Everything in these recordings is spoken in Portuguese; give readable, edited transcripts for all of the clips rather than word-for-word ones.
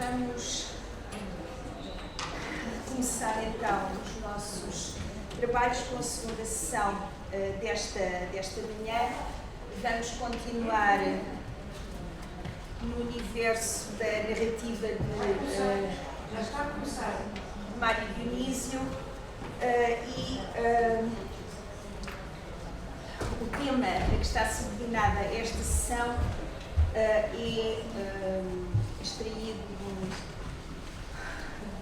Vamos começar então os nossos trabalhos com a segunda sessão desta manhã. Vamos continuar no universo da narrativa de Mário Dionísio o tema a que está subordinada esta sessão é extraído de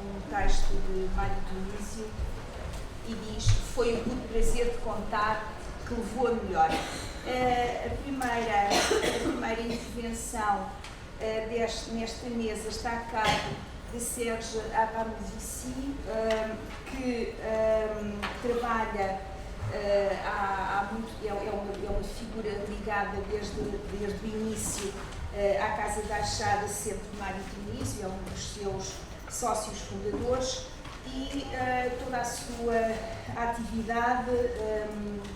um texto de Mário Dionísio e diz: "Foi um muito prazer de contar que levou a melhor." A primeira intervenção nesta mesa está a cargo de Serge Abamovici, que trabalha há muito, é uma figura ligada desde o início à Casa da Achada, sempre de Mário Dionísio, é um dos seus sócios fundadores, e toda a sua atividade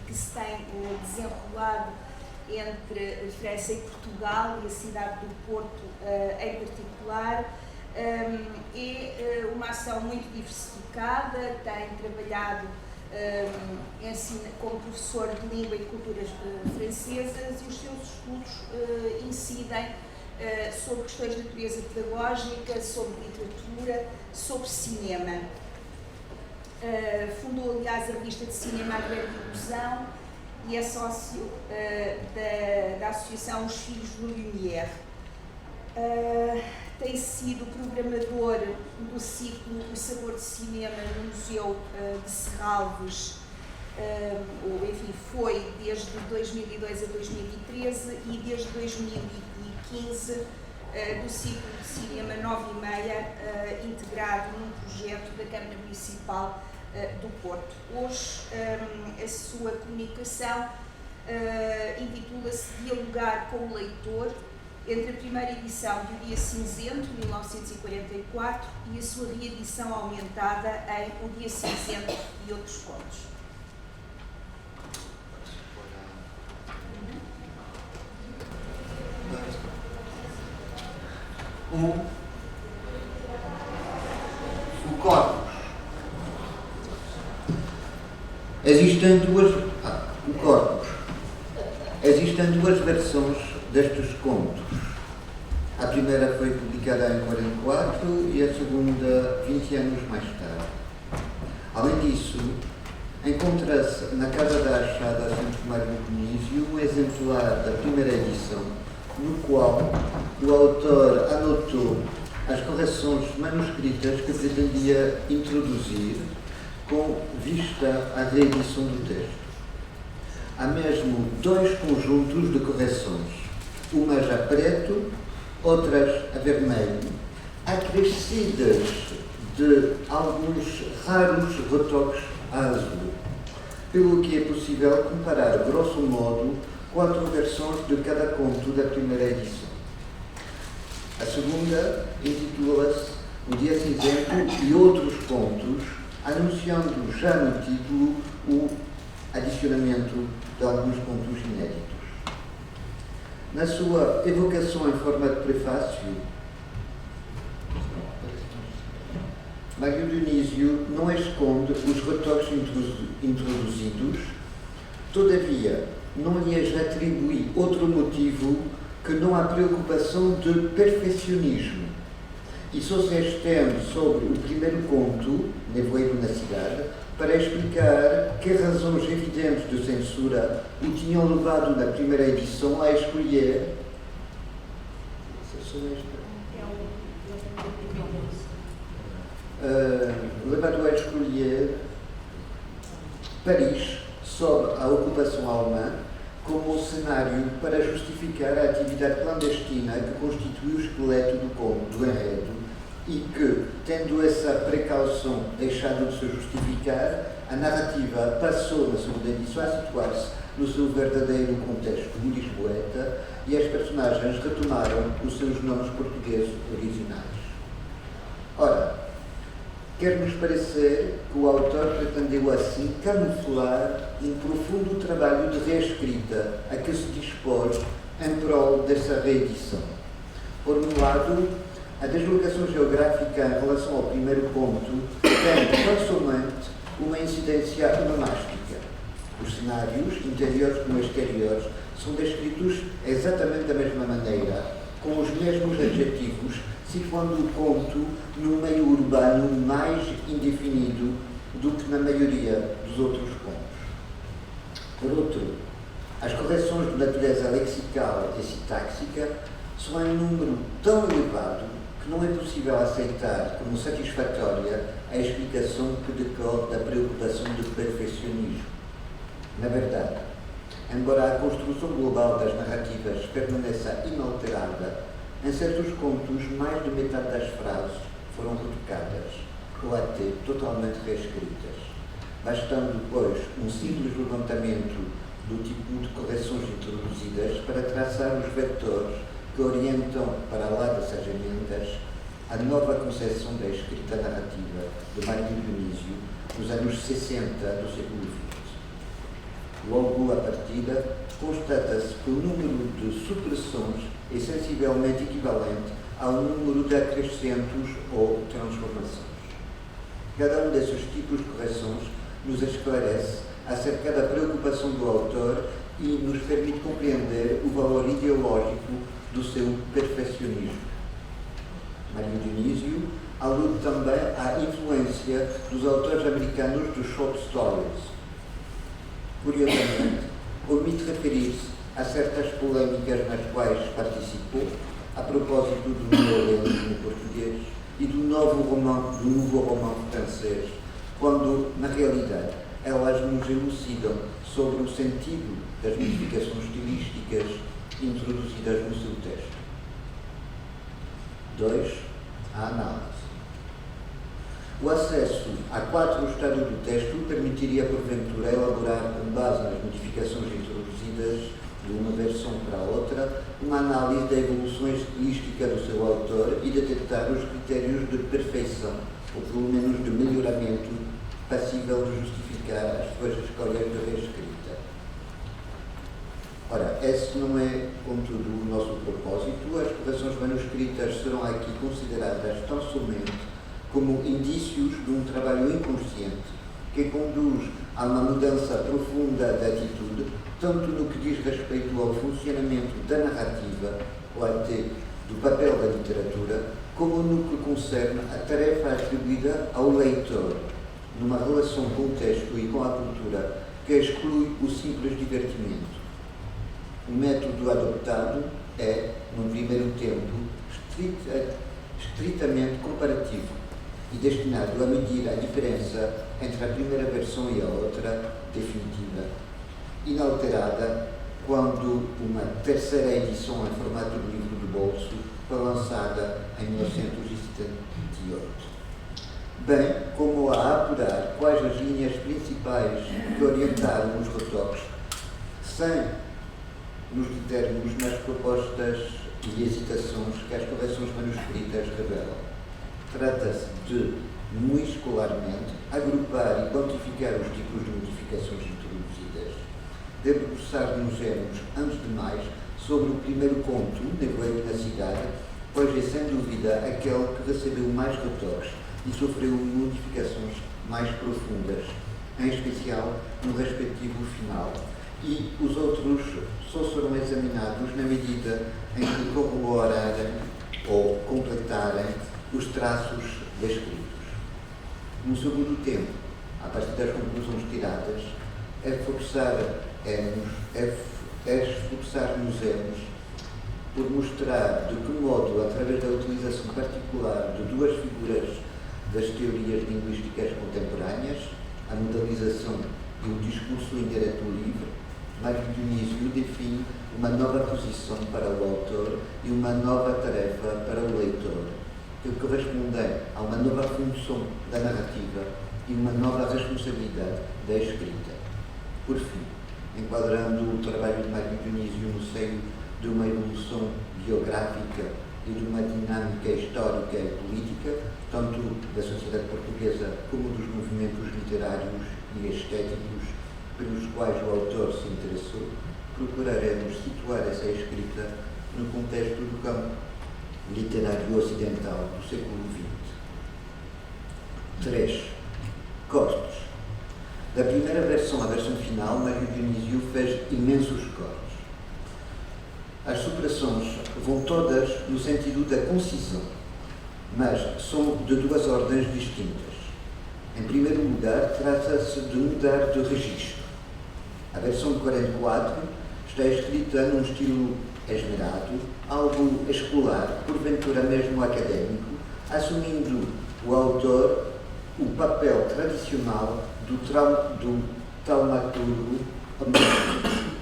que se tem desenrolado entre França e Portugal e a cidade do Porto em particular, é uma ação muito diversificada. Tem trabalhado como professor de língua e culturas francesas, e os seus estudos incidem sobre questões de natureza pedagógica, sobre literatura, sobre cinema. Fundou, aliás, a revista de cinema A Grande Ilusão e é sócio da Associação Os Filhos do Lumière. Tem sido programador do ciclo O Sabor de Cinema no Museu de Serralves, foi desde 2002 a 2013 e desde 2015 do ciclo de cinema 9:30, integrado num projeto da Câmara Municipal do Porto. Hoje a sua comunicação intitula-se Dialogar com o Leitor, entre a primeira edição do Dia Cinzento, 1944, e a sua reedição aumentada em O Dia Cinzento e Outros Contos. O corpus. Existem duas versões destes contos. A primeira foi publicada em 1944 e a segunda 20 anos mais tarde. Além disso, encontra-se na Casa da Achada, Centro Mário Dionísio, um exemplar da primeira edição, no qual o autor anotou as correções manuscritas que pretendia introduzir com vista à reedição do texto. Há mesmo dois conjuntos de correções, umas a preto, outras a vermelho, acrescidas de alguns raros retoques a azul, pelo que é possível comparar, grosso modo, 4 versões de cada conto da primeira edição. A segunda intitula-se O Dia Cinzento e Outros Contos, anunciando já no título o adicionamento de alguns contos inéditos. Na sua evocação em forma de prefácio, Mário Dionísio não esconde os retoques introduzidos, todavia não lhes atribui outro motivo que não a preocupação de perfeccionismo, e só se estende sobre o primeiro conto, Nevoeiro na Cidade, para explicar que razões evidentes de censura o tinham levado na primeira edição a escolher Paris, sob a ocupação alemã, como cenário para justificar a atividade clandestina que constitui o esqueleto do enredo, e que, tendo essa precaução deixado de se justificar, a narrativa passou na segunda edição a situar-se no seu verdadeiro contexto lisboeta e as personagens retomaram os seus nomes portugueses originais. Ora, quer-nos parecer que o autor pretendeu assim camuflar um profundo trabalho de reescrita a que se dispôs em prol dessa reedição. Por um lado, A deslocação geográfica em relação ao primeiro ponto tem, não somente, uma incidência monástica. Os cenários, interiores como exteriores, são descritos exatamente da mesma maneira, com os mesmos adjetivos, situando o conto num meio urbano mais indefinido do que na maioria dos outros contos. Por outro, as correções de natureza lexical e sintáxica são em número tão elevado que não é possível aceitar como satisfatória a explicação que decorre da preocupação de perfeccionismo. Na verdade, embora a construção global das narrativas permaneça inalterada, em certos contos mais de metade das frases foram retocadas ou até totalmente reescritas, bastando, pois, um simples levantamento do tipo de correções introduzidas para traçar os vetores que orientam, para lá dessas emendas, a nova concepção da escrita narrativa de Mário Dionísio nos anos 60 do século XX. Logo à partida, constata-se que o número de supressões é sensivelmente equivalente ao número de acrescentos ou transformações. Cada um desses tipos de correções nos esclarece acerca da preocupação do autor e nos permite compreender o valor ideológico do seu perfeccionismo. Mário Dionísio alude também à influência dos autores americanos dos short stories. Curiosamente, omite referir-se a certas polémicas nas quais participou, a propósito do neorrealismo português e do novo romance francês, quando, na realidade, elas nos elucidam sobre o sentido das modificações estilísticas introduzidas no seu texto. 2. A análise. O acesso à quadro do estado do texto permitiria, porventura, elaborar, com base nas modificações introduzidas de uma versão para a outra, uma análise da evolução estilística do seu autor e detectar os critérios de perfeição, ou pelo menos de melhoramento, passível de justificar as suas escolhas de reescrita. Ora, esse não é, contudo, o nosso propósito. As correções manuscritas serão aqui consideradas tão somente como indícios de um trabalho inconsciente que conduz a uma mudança profunda da atitude, tanto no que diz respeito ao funcionamento da narrativa, ou até do papel da literatura, como no que concerne a tarefa atribuída ao leitor, numa relação com o texto e com a cultura que exclui o simples divertimento. O método adoptado é, no primeiro tempo, estritamente comparativo e destinado a medir a diferença entre a primeira versão e a outra, definitiva, inalterada, quando uma terceira edição em formato de livro de bolso foi lançada em 1978. Bem como a apurar quais as linhas principais que orientaram os retoques, sem nos determos nas propostas e hesitações que as correções manuscritas revelam. Trata-se de, muito escolarmente, agrupar e quantificar os tipos de modificações introduzidas. Debruçar-nos-emos, antes de mais, sobre o primeiro conto, Nevoeiro na Cidade, pois é sem dúvida aquele que recebeu mais retoques e sofreu modificações mais profundas, em especial no respectivo final, e os outros só serão examinados na medida em que corroborarem ou completarem os traços descritos. No segundo tempo, a partir das conclusões tiradas, esforçar-nos-emos por mostrar de que modo, através da utilização particular de duas figuras das teorias linguísticas contemporâneas, a modalização e o discurso indireto livre, Mário Dionísio define uma nova posição para o autor e uma nova tarefa para o leitor, que correspondem a uma nova função da narrativa e uma nova responsabilidade da escrita. Por fim, enquadrando o trabalho de Mário Dionísio no seio de uma evolução biográfica e de uma dinâmica histórica e política, tanto da sociedade portuguesa como dos movimentos literários e estéticos pelos quais o autor se interessou, procuraremos situar essa escrita no contexto do campo literário ocidental do século XX. 3. Cortes. Da primeira versão à versão final, Mário Dionísio fez imensos cortes. As superações vão todas no sentido da concisão, mas são de duas ordens distintas. Em primeiro lugar, trata-se de mudar de registro. A versão de 44 está escrita num estilo esmerado, algo escolar, porventura mesmo académico, assumindo o autor o papel tradicional do taumaturgo omnisciente,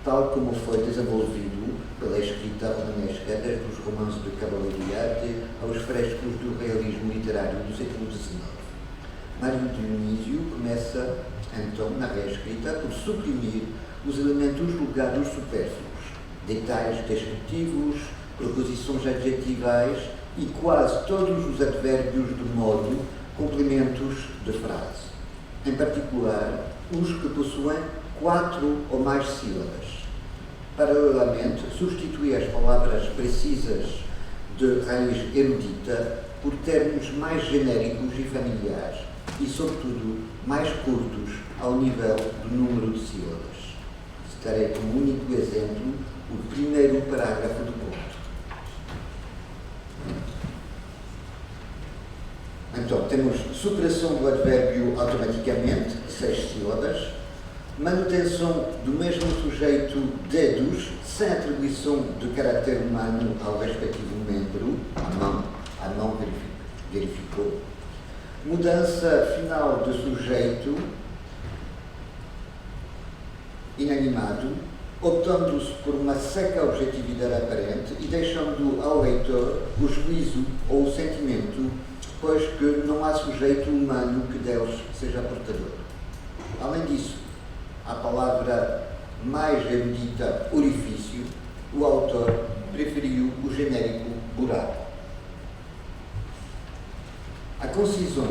tal como foi desenvolvido pela escrita romanesca, desde os romances de cavalariate aos frescos do realismo literário do século XIX. Mário Dionísio começa, então, na reescrita, por suprimir os elementos julgados supérfluos, detalhes descritivos, proposições adjetivais e quase todos os advérbios do modo, complementos de frase. Em particular, os que possuem 4 ou mais sílabas. Paralelamente, substitui as palavras precisas de raiz erudita por termos mais genéricos e familiares e, sobretudo, mais curtos ao nível do número de sílabas. Citarei como único exemplo o primeiro parágrafo do conto. Então, temos superação do advérbio automaticamente, 6 sílabas, manutenção do mesmo sujeito dedos, sem atribuição de caráter humano ao respectivo membro, a mão verificou, mudança final de sujeito inanimado, optando-se por uma seca objetividade aparente e deixando ao leitor o juízo ou o sentimento, pois que não há sujeito humano que deles seja portador. Além disso, a palavra mais erudita, orifício, o autor preferiu o genérico buraco. A concisão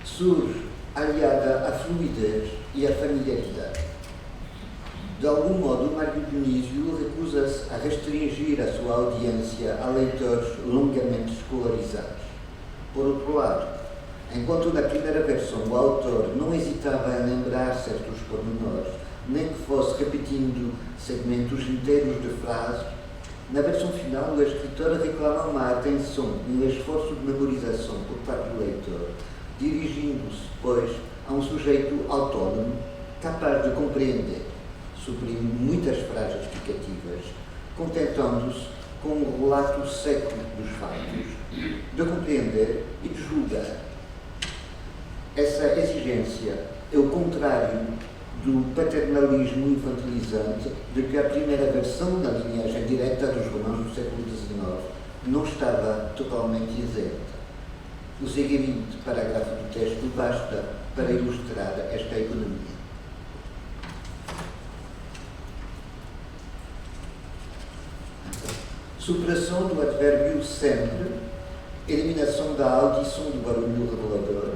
surge aliada à fluidez e à familiaridade. De algum modo, Mário Dionísio recusa-se a restringir a sua audiência a leitores longamente escolarizados. Por outro lado, enquanto na primeira versão o autor não hesitava em lembrar certos pormenores, nem que fosse repetindo segmentos inteiros de frases, na versão final o escritor reclama uma atenção e um esforço de memorização por parte do leitor, dirigindo-se, pois, a um sujeito autónomo, capaz de compreender, suprime muitas frases explicativas, contentando-se com um relato seco dos fatos, de compreender e de julgar. Essa exigência é o contrário do paternalismo infantilizante de que a primeira versão da linhagem direta dos romanos do século XIX não estava totalmente isenta. O seguinte parágrafo do texto basta para ilustrar esta economia. Superação do advérbio sempre, eliminação da audição do barulho revelador,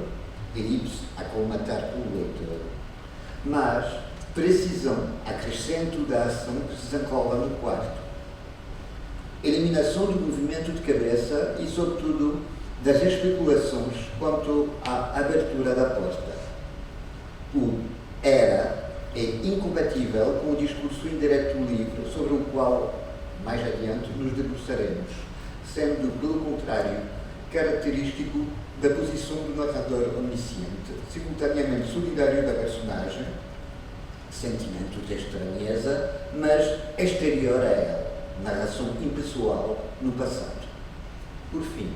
elipse a colmatar pelo leitor, mas precisão, acrescento da ação que se desenrola no quarto, eliminação do movimento de cabeça e, sobretudo, das especulações quanto à abertura da porta. O era é incompatível com o discurso indireto livre sobre o qual mais adiante nos debruçaremos, sendo, pelo contrário, característico da posição do narrador omnisciente, simultaneamente solidário da personagem, sentimento de estranheza, mas exterior a ela, narração impessoal no passado. Por fim,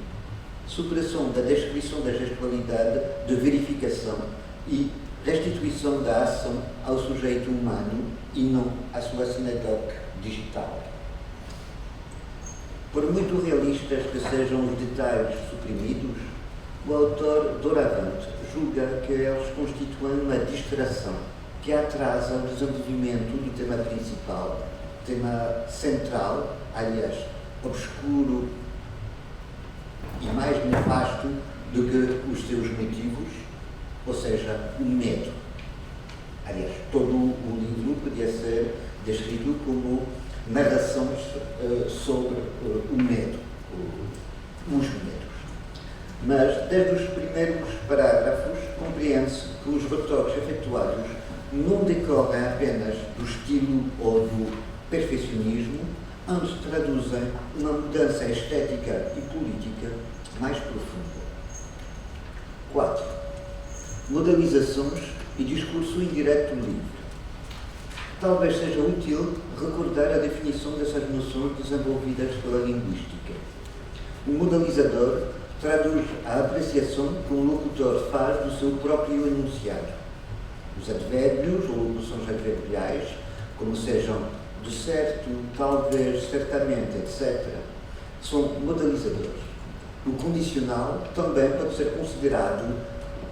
superação da descrição da gestualidade de verificação e restituição da ação ao sujeito humano e não à sua sinagoga digital. Por muito realistas que sejam os detalhes suprimidos, o autor, doravante, julga que eles constituem uma distração que atrasa o desenvolvimento do tema principal, tema central, aliás, obscuro e mais nefasto do que os seus motivos, ou seja, o medo. Aliás, todo o livro podia ser descrito como narrações sobre o medo. os medos. Mas, desde os primeiros parágrafos, compreende-se que os retoques efetuados não decorrem apenas do estilo ou do perfeccionismo, antes traduzem uma mudança estética e política mais profunda. 4. Modalizações e discurso indireto livre. Talvez seja útil recordar a definição dessas noções desenvolvidas pela linguística. O modalizador traduz a apreciação que o locutor faz do seu próprio enunciado. Os advérbios ou locuções adverbiais, como sejam de certo, talvez, certamente, etc., são modalizadores. O condicional também pode ser considerado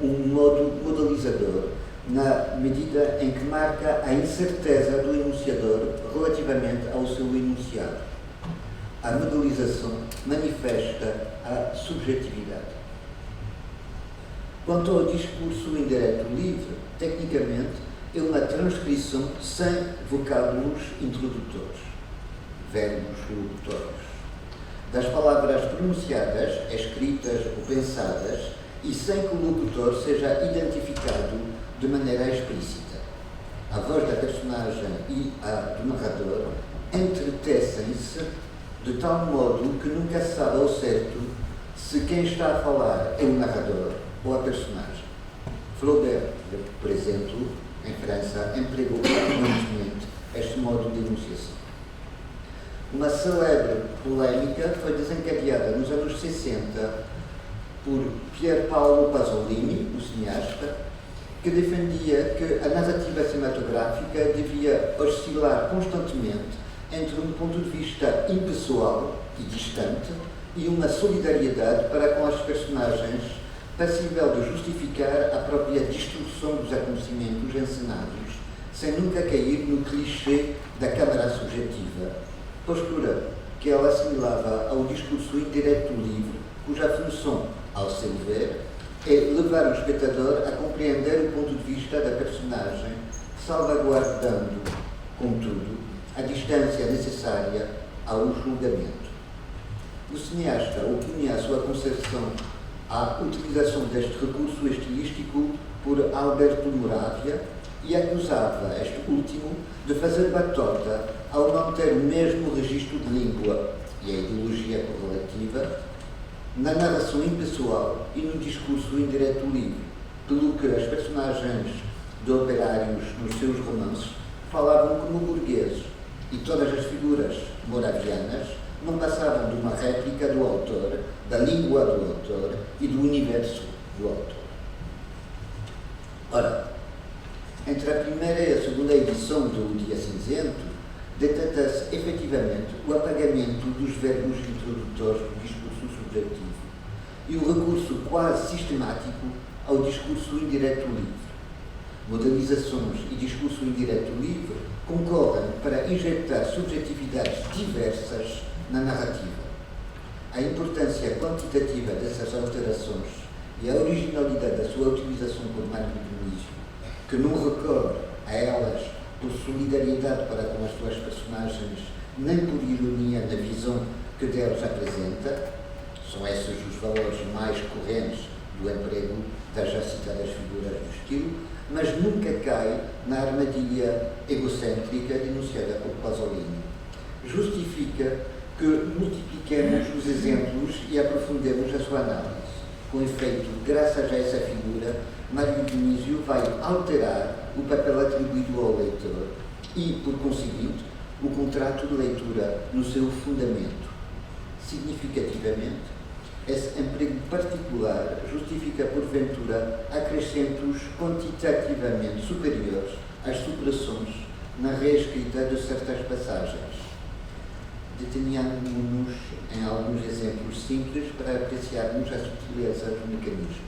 um modo modalizador, na medida em que marca a incerteza do enunciador relativamente ao seu enunciado. A modalização manifesta a subjetividade. Quanto ao discurso indireto livre, tecnicamente, é uma transcrição sem vocábulos introdutores, verbos locutórios, das palavras pronunciadas, escritas ou pensadas, e sem que o locutor seja identificado de maneira explícita. A voz da personagem e a do narrador entretecem-se de tal modo que nunca se sabe ao certo se quem está a falar é o narrador ou a personagem. Flaubert, por exemplo, em França, empregou frequentemente este modo de enunciação. Uma célebre polémica foi desencadeada nos anos 60 por Pier Paolo Pasolini, o cineasta, que defendia que a narrativa cinematográfica devia oscilar constantemente entre um ponto de vista impessoal e distante e uma solidariedade para com as personagens passível de justificar a própria destruição dos acontecimentos encenados, sem nunca cair no clichê da câmara subjetiva, postura que ela assimilava ao discurso indireto livre, cuja função, ao seu ver, é levar o espectador a compreender o ponto de vista da personagem, salvaguardando, contudo, a distância necessária ao julgamento. O cineasta opunha a sua concepção à utilização deste recurso estilístico por Alberto Moravia e acusava este último de fazer batota ao não ter o mesmo registro de língua e a ideologia correlativa na narração impessoal e no discurso indireto livre, pelo que as personagens de operários nos seus romances falavam como burgueses e todas as figuras moravianas não passavam de uma réplica do autor, da língua do autor e do universo do autor. Ora, entre a primeira e a segunda edição do O Dia Cinzento, detecta-se efetivamente o apagamento dos verbos introdutores do discurso subjetivo e o recurso quase sistemático ao discurso indireto livre. Modalizações e discurso indireto livre concorrem para injetar subjetividades diversas na narrativa. A importância quantitativa dessas alterações e a originalidade da sua utilização por Mário Dionísio, que não recorre a elas por solidariedade para com as suas personagens, nem por ironia na visão que deles apresenta, são esses os valores mais correntes do emprego das já citadas figuras do estilo, mas nunca cai na armadilha egocêntrica denunciada por Pasolini. Justifica que multipliquemos os exemplos e aprofundemos a sua análise. Com efeito, graças a essa figura, Mário Dionísio vai alterar o papel atribuído ao leitor e, por conseguinte, o contrato de leitura no seu fundamento. Significativamente, esse emprego particular justifica, porventura, acrescentos quantitativamente superiores às supressões na reescrita de certas passagens. Detenhamos-nos em alguns exemplos simples para apreciarmos a sutileza do mecanismo.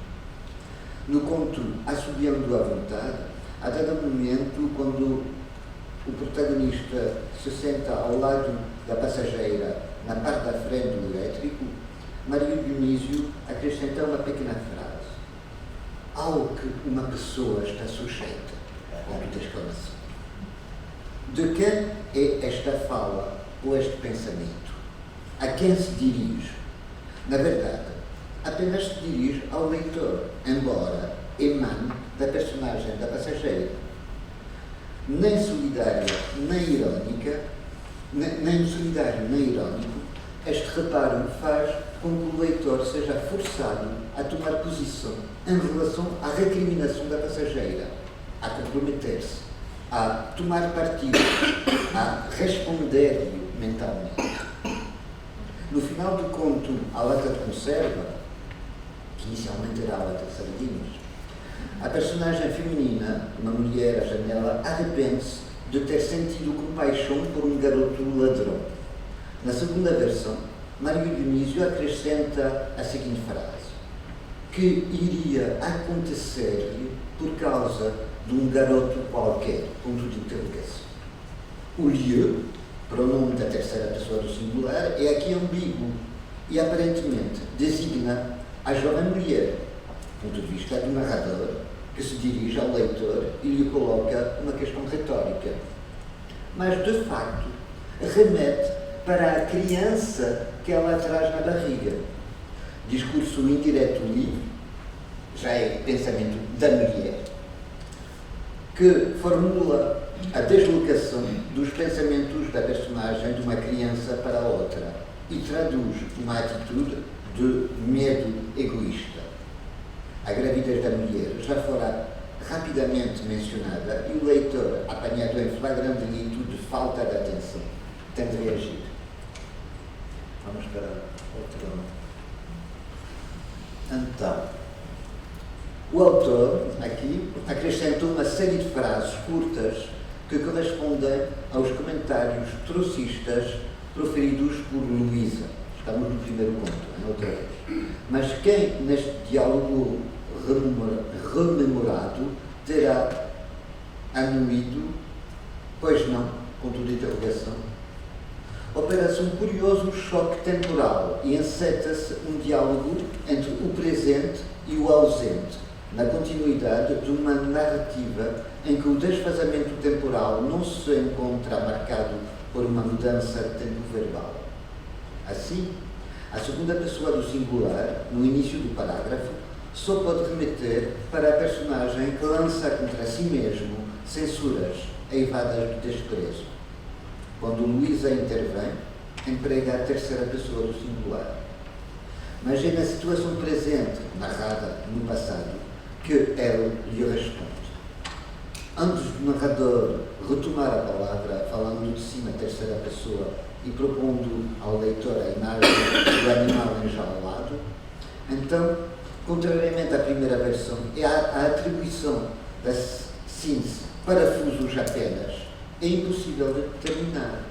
No conto Assobiando à Vontade, a dado momento, quando o protagonista se senta ao lado da passageira na parte da frente do elétrico, Mário Dionísio acrescenta uma pequena frase: ao que uma pessoa está sujeita. Ponto de exclamação. De quem é esta fala ou este pensamento? A quem se dirige? Na verdade, apenas se dirige ao leitor, embora emane da personagem da passageira. Nem solidária, nem irónica, nem solidário, nem irónico, este reparo faz com que o leitor seja forçado a tomar posição em relação à recriminação da passageira, a comprometer-se, a tomar partido, a responder-lhe mentalmente. No final do conto A Lata de Conserva, que inicialmente era a lata de sardinhas, a personagem feminina, uma mulher à janela, arrepende-se de ter sentido compaixão por um garoto ladrão. Na segunda versão, Mário Dionísio acrescenta a seguinte frase: que iria acontecer-lhe por causa de um garoto qualquer, ponto de interrogação. O lieu, pronome da terceira pessoa do singular, é aqui ambíguo e aparentemente designa a jovem mulher, ponto de vista do narrador, que se dirige ao leitor e lhe coloca uma questão retórica. Mas, de facto, remete para a criança que ela traz na barriga. Discurso indireto livre, já é pensamento da mulher, que formula a deslocação dos pensamentos da personagem de uma criança para a outra e traduz uma atitude de medo egoísta. A gravidez da mulher já fora rapidamente mencionada e o leitor, apanhado em flagrante delito de falta de atenção, tem de reagir. Vamos para outro. Então, o autor, aqui, acrescentou uma série de frases curtas que correspondem aos comentários trocistas proferidos por Luísa. Estamos no primeiro conto, outra vez. Mas quem, neste diálogo rememorado, terá anuído, pois não, ponto de interrogação, opera-se um curioso choque temporal e enceta-se um diálogo entre o presente e o ausente, na continuidade de uma narrativa em que o desfazamento temporal não se encontra marcado por uma mudança de tempo verbal. Assim, a segunda pessoa do singular, no início do parágrafo, só pode remeter para a personagem que lança contra si mesmo censuras eivadas de desprezo. Quando Luísa intervém, emprega a terceira pessoa do singular. Mas é na situação presente, narrada no passado, que ele lhe responde. Antes do narrador retomar a palavra, falando de si na terceira pessoa e propondo ao leitor a imagem do animal enjaulado, então, contrariamente à primeira versão, é a atribuição da síntese parafusos apenas. É impossível de determinar.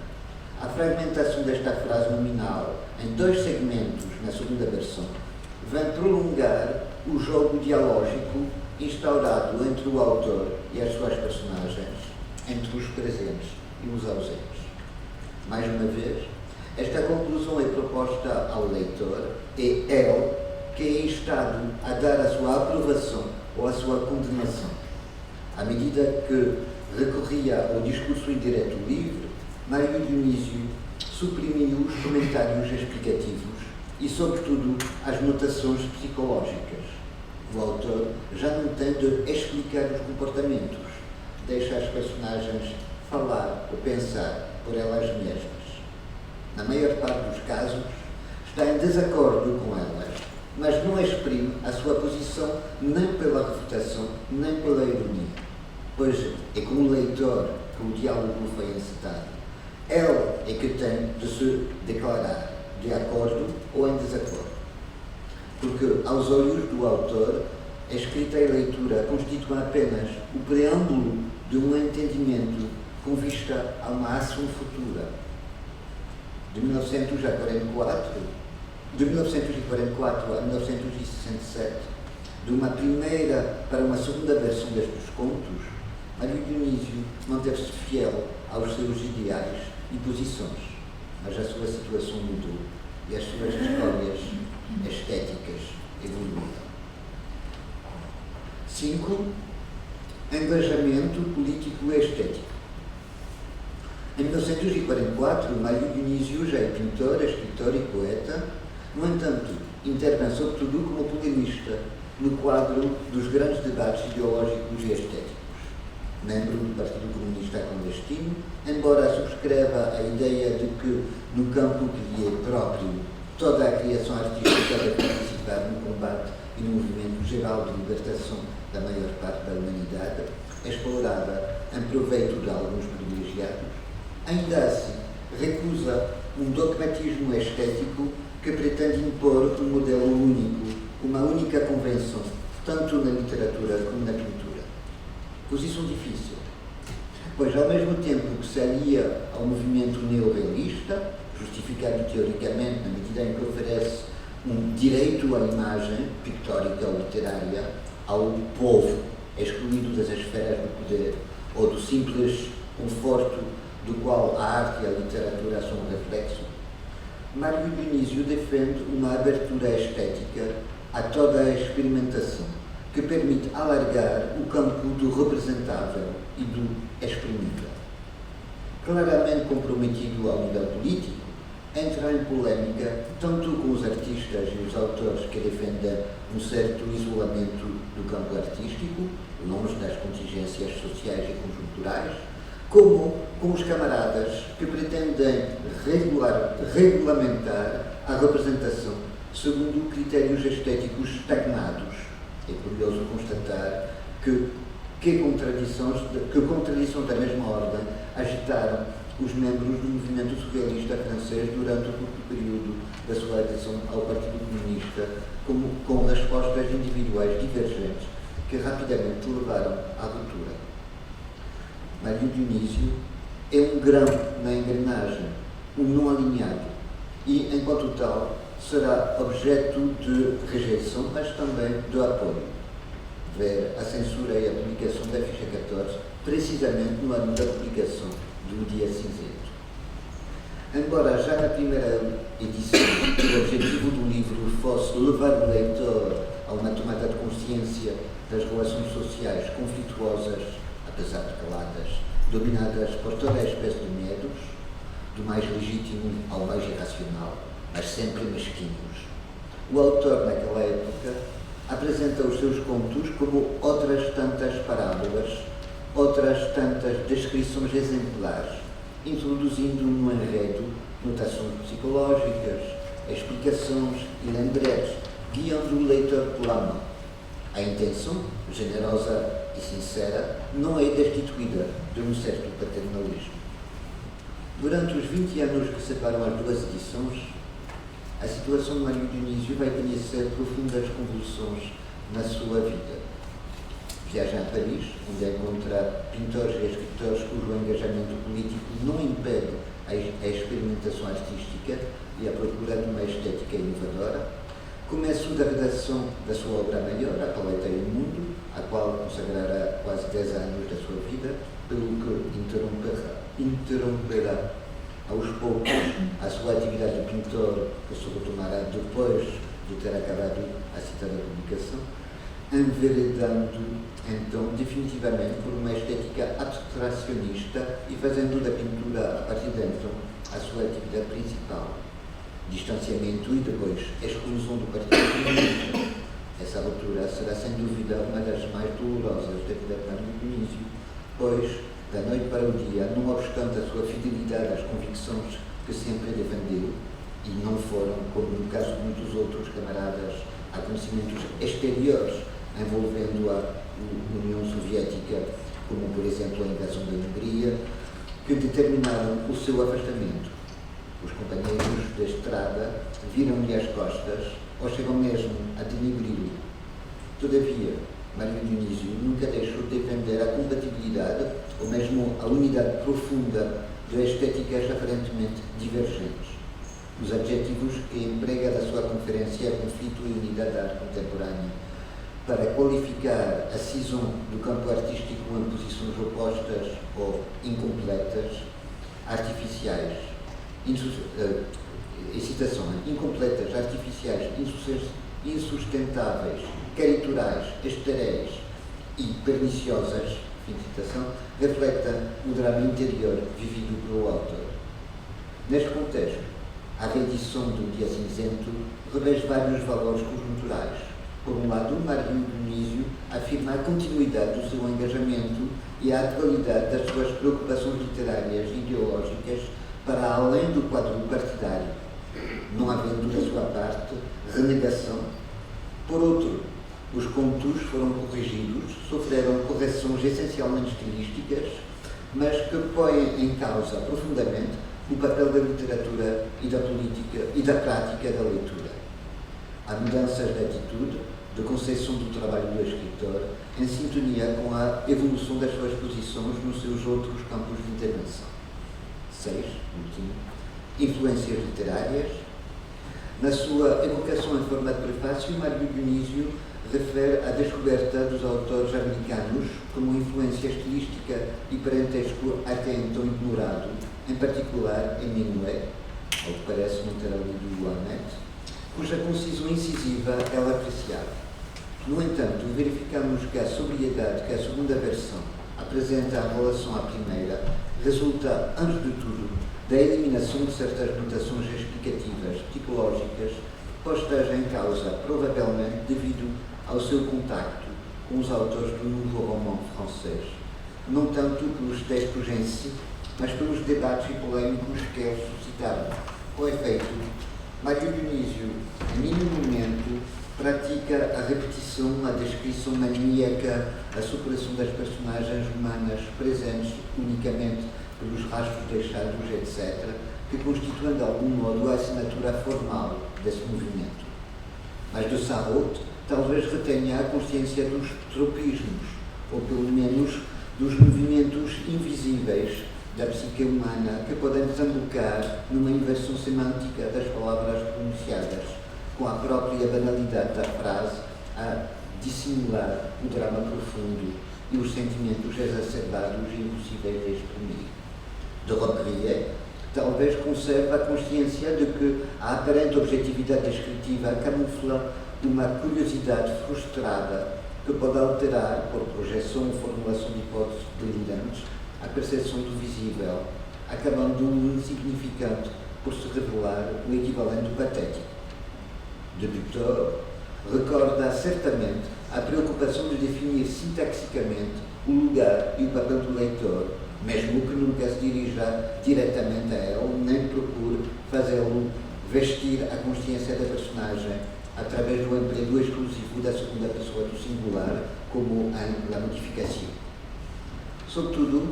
A fragmentação desta frase nominal em dois segmentos na segunda versão vem prolongar o jogo dialógico instaurado entre o autor e as suas personagens, entre os presentes e os ausentes. Mais uma vez, esta conclusão é proposta ao leitor, é ele que é instado a dar a sua aprovação ou a sua condenação. À medida que recorria ao discurso indireto livre, Mário Dionísio suprimiu os comentários explicativos e, sobretudo, as notações psicológicas. O autor já não tem de explicar os comportamentos, deixa as personagens falar ou pensar por elas mesmas. Na maior parte dos casos, está em desacordo com elas, mas não exprime a sua posição nem pela refutação, nem pela ironia, pois é com o leitor que o diálogo foi encetado. Ele é que tem de se declarar de acordo ou em desacordo, porque, aos olhos do autor, a escrita e a leitura constituem apenas o preâmbulo de um entendimento com vista a uma ação futura. De 1944 a 1967, de uma primeira para uma segunda versão destes contos, Mário Dionísio manteve-se fiel aos seus ideais e posições, mas a sua situação mudou e as suas escolhas estéticas evoluíram. 5. Engajamento político e estético. Em 1944, Mário Dionísio já é pintor, escritor e poeta. No entanto, intervém sobretudo como polemista no quadro dos grandes debates ideológicos e estéticos. Membro do Partido Comunista clandestino, embora subscreva a ideia de que, no campo que lhe é próprio, toda a criação artística deve participar no combate e no movimento geral de libertação da maior parte da humanidade, explorada em proveito de alguns privilegiados, ainda assim recusa um dogmatismo estético que pretende impor um modelo único, uma única convenção, tanto na literatura como na pintura. Posição difícil, pois ao mesmo tempo que se alia ao movimento neorrealista, justificado teoricamente na medida em que oferece um direito à imagem pictórica ou literária ao povo, excluído das esferas do poder ou do simples conforto do qual a arte e a literatura são um reflexo, Mário Dionísio defende uma abertura estética a toda a experimentação, que permite alargar o campo do representável e do exprimível. Claramente comprometido ao nível político, entra em polêmica tanto com os artistas e os autores que defendem um certo isolamento do campo artístico, longe das contingências sociais e conjunturais, como com os camaradas que pretendem regulamentar a representação segundo critérios estéticos estagnados. É curioso constatar que contradições da mesma ordem agitaram os membros do movimento surrealista francês durante o curto período da sua adesão ao Partido Comunista, com respostas individuais divergentes que rapidamente levaram à ruptura. Mário Dionísio é um grão na engrenagem, um não alinhado, e, enquanto tal, será objeto de rejeição, mas também de apoio. Ver a censura e a publicação da ficha 14, precisamente no ano da publicação do Dia Cinzento. Embora já na primeira edição o objetivo do livro fosse levar o leitor a uma tomada de consciência das relações sociais conflituosas, apesar de caladas, dominadas por toda a espécie de medos, do mais legítimo ao mais irracional, mas sempre mesquinhos. O autor, naquela época, apresenta os seus contos como outras tantas parábolas, outras tantas descrições exemplares, introduzindo no enredo notações psicológicas, explicações e lembretes, guiando o leitor pela mão. A intenção, generosa e sincera, não é destituída de um certo paternalismo. Durante os 20 anos que separam as duas edições, a situação de Mário Dionísio vai conhecer profundas convulsões na sua vida. Viaja a Paris, onde encontra pintores e escritores cujo engajamento político não impede a experimentação artística e a procura de uma estética inovadora. Começo da redação da sua obra maior, A Paleta e o Mundo, a qual consagrará quase 10 anos da sua vida, pelo que interromperá aos poucos a sua atividade de pintor, que se retomará depois de ter acabado a citada publicação, enveredando então definitivamente por uma estética abstracionista e fazendo da pintura a partir de então a sua atividade principal. Distanciamento e depois exclusão do Partido Comunista. Essa ruptura será sem dúvida uma das mais dolorosas da vida de Mário Dionísio, pois, da noite para o dia, não obstante a sua fidelidade às convicções que sempre defendeu, e não foram, como no caso de muitos outros camaradas, acontecimentos exteriores envolvendo a União Soviética, como por exemplo a invasão da Hungria, que determinaram o seu afastamento. Os companheiros da estrada viram-lhe as costas ou chegam mesmo a denigri-lo. Todavia, Mário Dionísio nunca deixou de defender a compatibilidade ou mesmo a unidade profunda de estéticas aparentemente divergentes. Os adjetivos que emprega da sua conferência Conflito e Unidade da Arte Contemporânea para qualificar a cisão do campo artístico em posições opostas ou incompletas, artificiais, incompletas, artificiais, insustentáveis, caricaturais, esteréis e perniciosas, fim de citação, reflete o drama interior vivido pelo autor. Neste contexto, a reedição do Dia Cinzento reveste vários valores conjunturais. Por um lado, Mário Dionísio afirma a continuidade do seu engajamento e a atualidade das suas preocupações literárias e ideológicas para além do quadro partidário, não havendo da sua parte renegação. Por outro, os contos foram corrigidos, sofreram correções essencialmente estilísticas, mas que põem em causa profundamente o papel da literatura e da política e da prática da leitura. Há mudanças de atitude, de concepção do trabalho do escritor, em sintonia com a evolução das suas posições nos seus outros campos de intervenção. 6. Último. Influências literárias. Na sua evocação em forma de prefácio, Mário Dionísio refere a descoberta dos autores americanos como influência estilística e parentesco até então ignorado, em particular Hemingway, ao que parece não ter lido o Annette, cuja concisão incisiva ela apreciava. No entanto, verificamos que a sobriedade que a segunda versão apresenta em relação à primeira resulta, antes de tudo, da eliminação de certas notações explicativas, psicológicas, postas em causa, provavelmente, devido ao seu contacto com os autores do novo roman francês, não tanto pelos textos em si, mas pelos debates e polémicos que eles suscitaram. Com efeito, Mário Dionísio, em nenhum momento, pratica a repetição, a descrição maníaca, a superação das personagens humanas presentes unicamente pelos rastros deixados, etc., que constituem de algum modo a assinatura formal desse movimento. Mas de Sarraute talvez retenha a consciência dos tropismos, ou pelo menos dos movimentos invisíveis da psique humana que podem desembocar numa inversão semântica das palavras pronunciadas, com a própria banalidade da frase a dissimular o drama profundo e os sentimentos exacerbados e impossíveis de exprimir. De Robbe-Grillet talvez conserve a consciência de que a aparente objetividade descritiva camufla uma curiosidade frustrada que pode alterar, por projeção ou formulação de hipóteses delirantes, a percepção do visível, acabando um insignificante por se revelar o equivalente do patético. De Butor recorda certamente a preocupação de definir sintaxicamente o lugar e o papel do leitor, mesmo que nunca se dirija diretamente a ele, nem procure fazê-lo vestir a consciência da personagem através do emprego exclusivo da segunda pessoa do singular, como em La Modification. Sobretudo,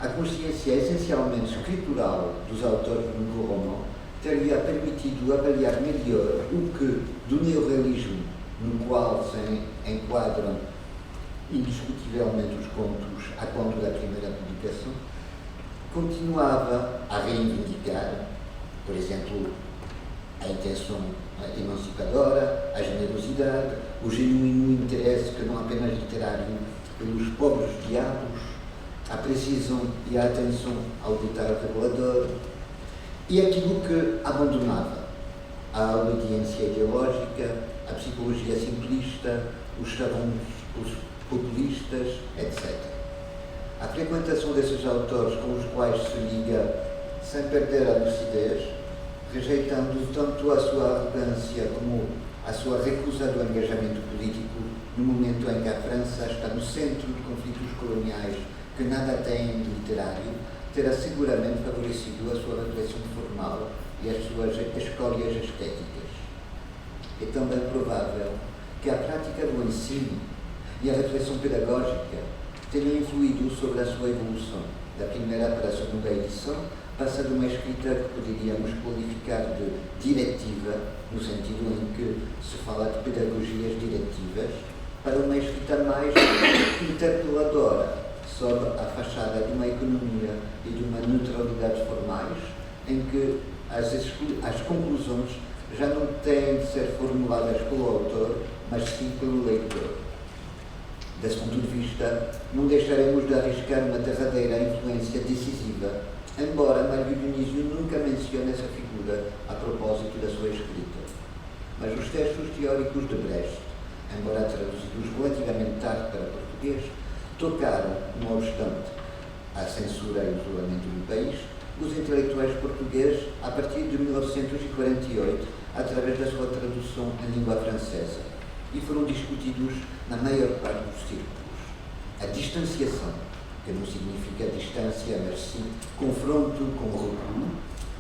a consciência essencialmente escritural dos autores do novo roman teria permitido avaliar melhor o que, do neorrealismo, no qual se enquadram indiscutivelmente os contos a conto da primeira publicação, continuava a reivindicar, por exemplo, a intenção emancipadora, a generosidade, o genuíno interesse, que não apenas literário, pelos pobres diabos, a precisão e a atenção ao detalhe revelador, e aquilo que abandonava: a obediência ideológica, a psicologia simplista, os chavões populistas, etc. A frequentação desses autores com os quais se liga sem perder a lucidez, rejeitando tanto a sua arrogância como a sua recusa do engajamento político no momento em que a França está no centro de conflitos coloniais que nada têm de literário, terá seguramente favorecido a sua reflexão formal e as suas escórias estéticas. É também provável que a prática do ensino e a reflexão pedagógica tenham influído sobre a sua evolução, da primeira para a segunda edição, passa de uma escrita que poderíamos qualificar de diretiva, no sentido em que se fala de pedagogias diretivas, para uma escrita mais interpeladora, sob a fachada de uma economia e de uma neutralidade formais, em que as conclusões já não têm de ser formuladas pelo autor, mas sim pelo leitor. Desse ponto de vista, não deixaremos de arriscar uma derradeira influência decisiva, embora Mário Dionísio nunca mencione essa figura a propósito da sua escrita. Mas os textos teóricos de Brecht, embora traduzidos relativamente tarde para português, tocaram, não obstante a censura e o isolamento do país, os intelectuais portugueses a partir de 1948, através da sua tradução em língua francesa e foram discutidos na maior parte dos círculos. A distanciação, que não significa distância, mas sim confronto com o recuo,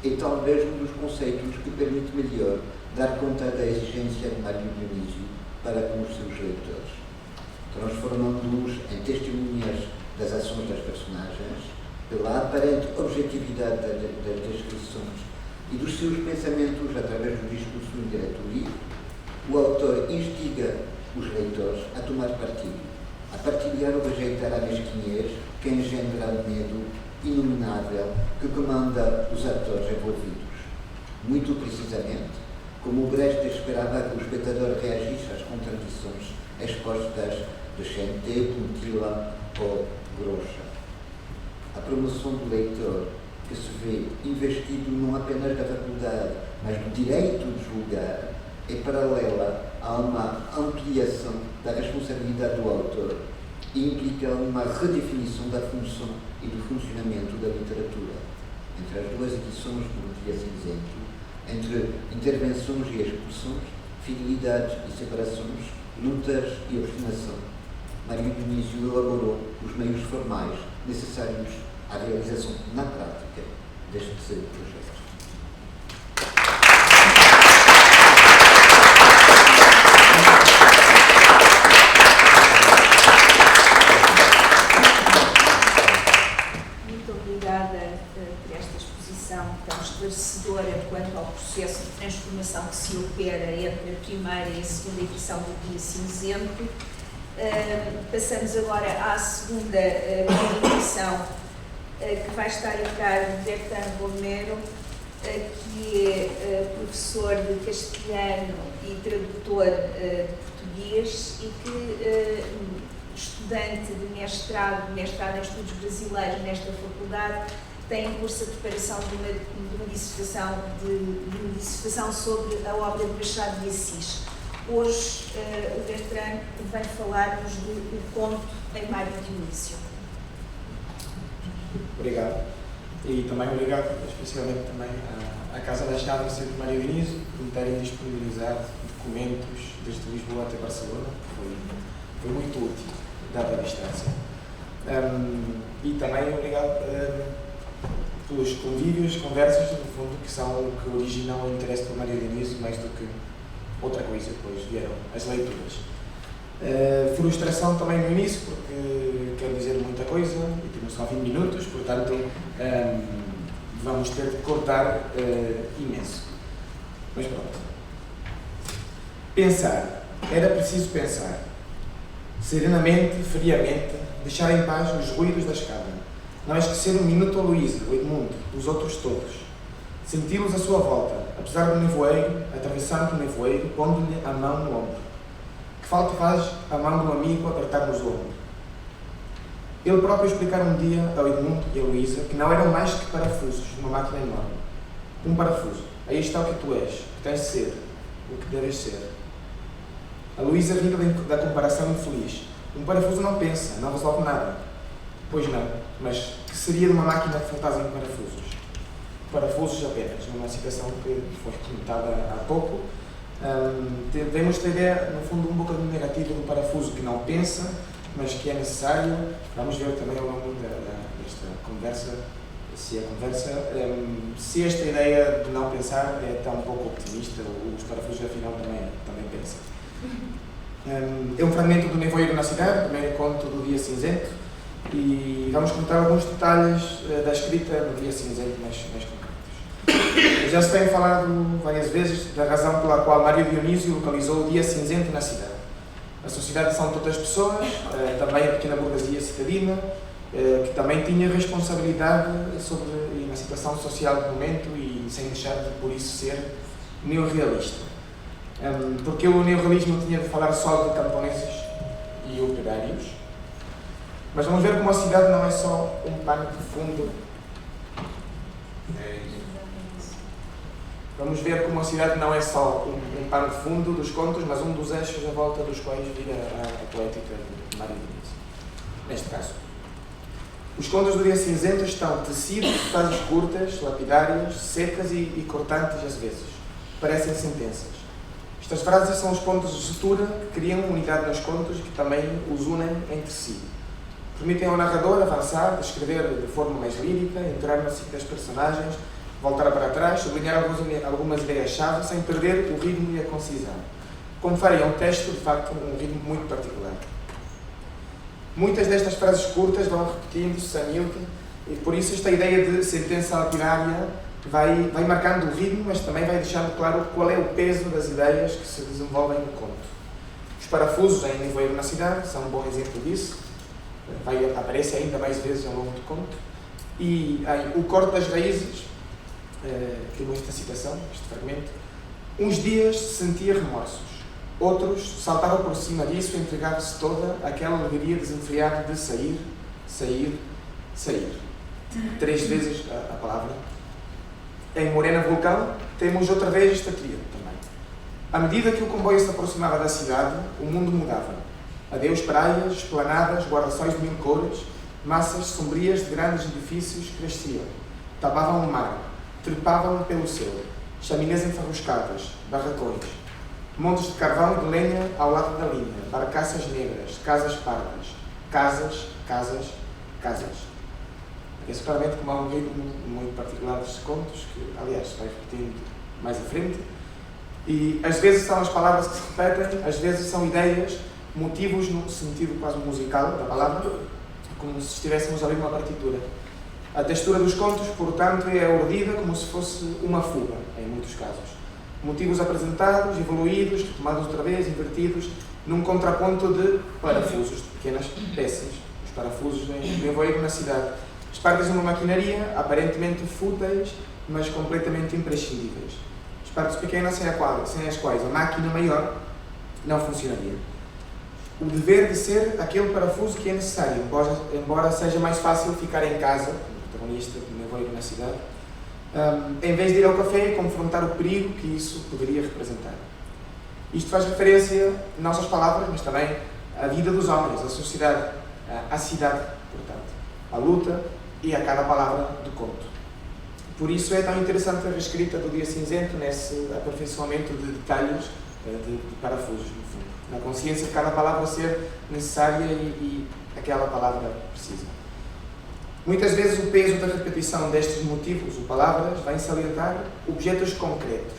é talvez um dos conceitos que permite melhor dar conta da exigência de Mário Dionísio para com os seus leitores, transformando-os em testemunhas das ações das personagens, pela aparente objetividade das descrições e dos seus pensamentos através do discurso indireto livre. O autor instiga os leitores a tomar partido, a partilhar ou rejeitar a mesquinhez que engendra o medo inominável que comanda os atores envolvidos. Muito precisamente, como o Brecht esperava que o espectador reagisse às contradições expostas de Chanté, Puntilla ou Grocha. A promoção do leitor, que se vê investido não apenas da faculdade, mas do direito de julgar, é paralela a uma ampliação da responsabilidade do autor e implica uma redefinição da função e do funcionamento da literatura. Entre as duas edições do Dia Cinzento, entre intervenções e expulsões, fidelidades e separações, lutas e obstinação, Mário Dionísio elaborou os meios formais necessários à realização na prática deste projeto. Muito obrigada por esta exposição tão esclarecedora quanto ao processo de transformação que se opera entre a primeira e a segunda edição do Dia Cinzento. Passamos agora à segunda edição, que vai estar a cargo de Bertrand Romero, que é professor de castelhano e tradutor de português e que, estudante de mestrado em estudos brasileiros nesta faculdade, tem em curso a preparação de uma dissertação sobre a obra de Machado de Assis. Hoje, o Bertrand vem falar-nos do conto em Mário Dionísio. Obrigado. E também obrigado, especialmente também à Casa da Estrada do Centro Mário Dionísio, por me terem disponibilizado documentos desde Lisboa até Barcelona, que foi muito útil, dada a distância. E também obrigado pelos convívios, conversas, no fundo, que são o que originam o interesse por Mário Dionísio, mais do que outra coisa, depois vieram as leituras. Frustração também no início, porque quero dizer muita coisa e temos só 20 minutos, portanto vamos ter de cortar imenso. Mas pronto. Pensar. Era preciso pensar. Serenamente, friamente, deixar em paz os ruídos da escada. Não esquecer um minuto a Luísa, o Edmundo, os outros todos. Senti-los à sua volta, apesar do nevoeiro, atravessando o nevoeiro, pondo-lhe a mão no ombro. Que falta faz a mão do amigo apertar-nos o ombro? Ele próprio explicar um dia ao Edmundo e a Luísa que não eram mais que parafusos de uma máquina enorme. Um parafuso. Aí está o que tu és, o que tens de ser, o que deves ser. A Luísa ri da comparação infeliz. Um parafuso não pensa, não resolve nada. Pois não, mas que seria de uma máquina que faltassem parafusos? Parafusos apenas, numa citação que foi comentada há pouco. Temos esta ideia, no fundo, um bocadinho negativa do parafuso que não pensa, mas que é necessário. Vamos ver também ao longo desta conversa, se esta ideia de não pensar é tão pouco optimista, os parafusos afinal também pensam. É um fragmento do Nevoeiro na Cidade, primeiro conto do Dia Cinzento, e vamos contar alguns detalhes da escrita no Dia Cinzento mais concretos. Já se tem falado várias vezes da razão pela qual Mário Dionísio localizou o Dia Cinzento na cidade. A sociedade são todas pessoas, também a pequena burguesia citadina, que também tinha responsabilidade na situação social do momento e sem deixar de, por isso, ser neorrealista. Porque o neorrealismo tinha de falar só de camponeses e operários. Mas vamos ver como a cidade não é só um pano de fundo. Vamos ver como a cidade não é só um pano de fundo dos contos, mas um dos eixos à volta dos quais vira a poética de Mário Dionísio. Neste caso. Os contos do Dia Cinzento estão tecidos de frases curtas, lapidárias, secas e cortantes às vezes. parecem sentenças. Estas frases são os pontos de sutura que criam unidade nos contos e que também os unem entre si. Permitem ao narrador avançar, descrever de forma mais lírica, entrar no ciclo das personagens, voltar para trás, sublinhar algumas ideias-chave sem perder o ritmo e a concisão. Como faria um texto, de facto, um ritmo muito particular. Muitas destas frases curtas vão repetindo-se a miúdo e por isso esta ideia de sentença lapidária vai marcando o ritmo, mas também vai deixando claro qual é o peso das ideias que se desenvolvem no conto. Os parafusos em Nevoeiro na Cidade são um bom exemplo disso. Aparece ainda mais vezes ao longo do conto. E o corte das raízes, que é esta citação, este fragmento. Uns dias sentia remorsos, outros saltaram por cima disso e entregaram-se toda àquela alegria desenfreada de sair, sair, sair. 3 vezes a palavra. Em Morena Vulcão temos outra vez esta tríade também. À medida que o comboio se aproximava da cidade, o mundo mudava. Adeus praias, esplanadas, guarda-sóis de 1000 cores, massas sombrias de grandes edifícios cresciam, tapavam o mar, trepavam pelo céu, chaminés enfarruscadas, barracões, montes de carvão e de lenha ao lado da linha, barcaças negras, casas pardas, casas, casas, casas. Esse claramente como há um ritmo muito particular destes contos, que aliás vai repetindo mais à frente, e às vezes são as palavras que se repetem, às vezes são ideias, motivos no sentido quase musical da palavra, como se estivéssemos a ler uma partitura. A textura dos contos, portanto, é urdida como se fosse uma fuga, em muitos casos. Motivos apresentados, evoluídos, retomados outra vez, invertidos, num contraponto de parafusos, de pequenas peças. Os parafusos em Nevoeiro na Cidade. As partes de uma maquinaria, aparentemente fúteis, mas completamente imprescindíveis. As partes pequenas sem as quais a máquina maior não funcionaria. O dever de ser aquele parafuso que é necessário, embora seja mais fácil ficar em casa, como protagonista de Nevoeiro na Cidade, em vez de ir ao café e confrontar o perigo que isso poderia representar. Isto faz referência, não só às palavras, mas também à vida dos homens, à sociedade, à cidade, portanto, à luta e a cada palavra do conto. Por isso é tão interessante a reescrita do Dia Cinzento nesse aperfeiçoamento de detalhes, de parafusos, no fundo. Na consciência de cada palavra ser necessária e aquela palavra precisa. Muitas vezes o peso da repetição destes motivos ou palavras vai salientar objetos concretos,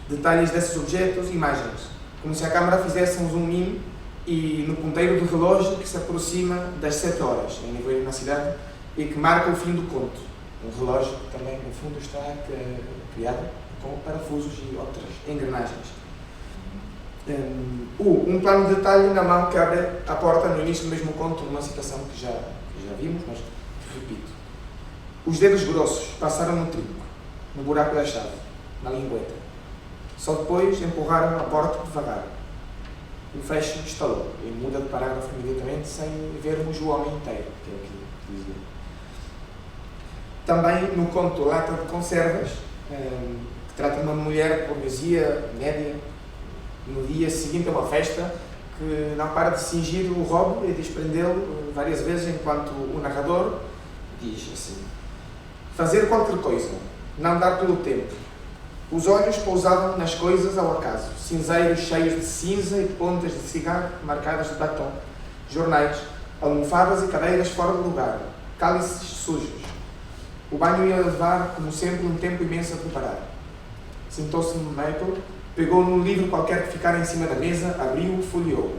detalhes desses objetos, imagens, como se a câmara fizesse um zoom in e no ponteiro do relógio que se aproxima das 7 horas, em Nevoeiro na Cidade, e que marca o fim do conto. Um relógio que também, no fundo, está criado com parafusos e outras engrenagens. Um plano de detalhe na mão que abre a porta no início do mesmo conto, numa citação que já vimos, mas repito. Os dedos grossos passaram no trinco, no buraco da chave, na lingueta. Só depois empurraram a porta devagar. O fecho estalou e muda de parágrafo imediatamente sem vermos o homem inteiro, que é o que dizia. Também no conto Lata de Conservas, que trata de uma mulher com burguesia média, no dia seguinte a uma festa, que não para de cingir o robo e de desprendê-lo várias vezes, enquanto o narrador diz assim: fazer qualquer coisa, não dar pelo tempo. Os olhos pousavam nas coisas ao acaso, cinzeiros cheios de cinza e pontas de cigarro marcadas de batom, jornais, almofadas e cadeiras fora do lugar, cálices sujos. O banho ia levar, como sempre, um tempo imenso a preparar. Sentou-se no Maple, pegou num livro qualquer que ficara em cima da mesa, abriu-o, folheou.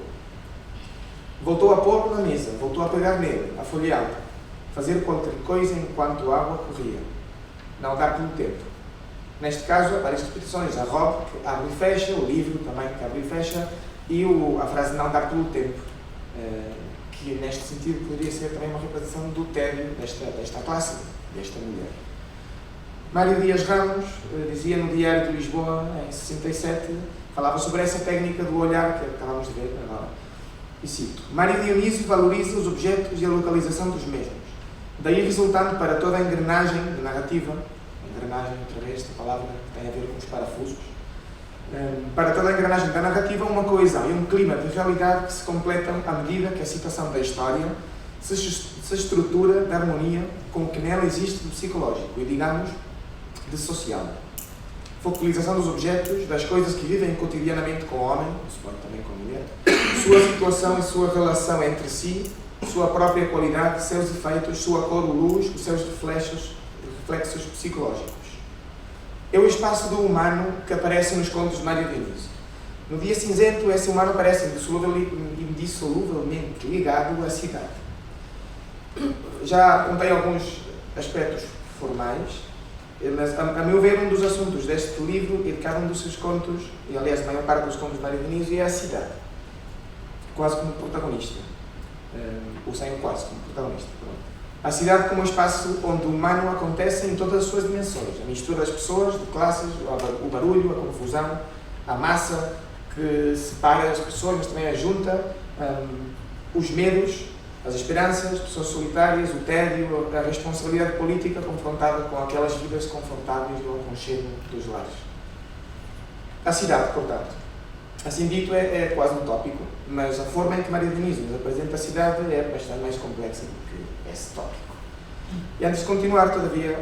Voltou a pôr-o na mesa, voltou a pegar nele, a folheá-lo. Fazer qualquer coisa enquanto a água corria. Não dar pelo tempo. Neste caso, há várias repetições. A robe que abre e fecha, o livro também que abre e fecha, e a frase não dar pelo tempo, que neste sentido poderia ser também uma representação do tédio desta classe, desta mulher. Mário Dias Ramos dizia no Diário de Lisboa, em 67, falava sobre essa técnica do olhar que acabamos de ver agora. E cito: Mário Dionísio valoriza os objetos e a localização dos mesmos. Daí resultando para toda a engrenagem de narrativa, engrenagem, outra vez, esta palavra que tem a ver com os parafusos, para toda a engrenagem da narrativa, uma coesão e um clima de realidade que se completam à medida que a citação da história se estrutura de harmonia com o que nela existe de psicológico e, digamos, de social. focalização dos objetos, das coisas que vivem cotidianamente com o homem, suponho também com a mulher, sua situação e sua relação entre si, sua própria qualidade, seus efeitos, sua cor ou luz, os seus reflexos psicológicos. É o espaço do humano que aparece nos contos de Mário Diniz. No dia cinzento, esse humano aparece indissoluvelmente ligado à cidade. Já contei alguns aspectos formais, mas, a meu ver, um dos assuntos deste livro e de cada um dos seus contos, e aliás a maior parte dos contos de Mário Diniz, é a cidade, quase como protagonista, ou sem quase como protagonista. Pronto. A cidade como um espaço onde o humano acontece em todas as suas dimensões, a mistura das pessoas, de classes, o barulho, a confusão, a massa que separa as pessoas, mas também a junta, os medos, as esperanças, as pessoas solitárias, o tédio, a responsabilidade política confrontada com aquelas vidas confortáveis do aconchego dos lares. A cidade, portanto. Assim dito, é quase um tópico, mas a forma em que Mário Diniz nos apresenta a cidade é bastante mais complexa do que esse tópico. E antes de continuar, todavia,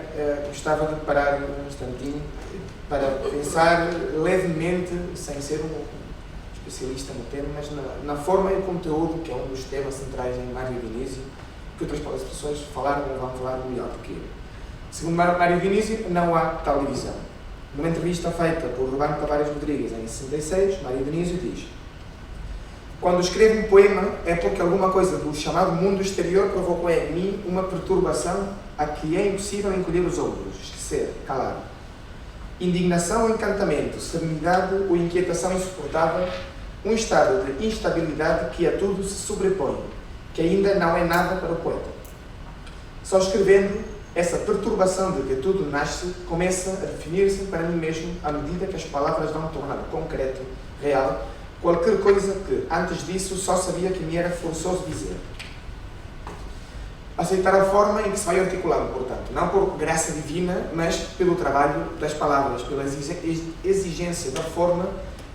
gostava de parar um instantinho para pensar levemente, sem ser um especialista no tema, mas na forma e o conteúdo, que é um dos temas centrais em Mário Diniz, que outras pessoas falaram ou vão falar melhor do que eu. Segundo Mário Diniz, não há televisão. Numa entrevista feita por Urbano Tavares Rodrigues em 66, Mário Diniz diz: quando escrevo um poema é porque alguma coisa do chamado mundo exterior provocou em mim uma perturbação a que é impossível encolher os ombros, esquecer, calar. Indignação ou encantamento, serenidade ou inquietação insuportável, um estado de instabilidade que a tudo se sobrepõe, que ainda não é nada para o poeta. Só escrevendo, essa perturbação de que tudo nasce começa a definir-se para mim mesmo à medida que as palavras vão tornando concreto, real, qualquer coisa que, antes disso, só sabia que me era forçoso dizer. Aceitar a forma em que se vai articulando, portanto, não por graça divina, mas pelo trabalho das palavras, pela exigência da forma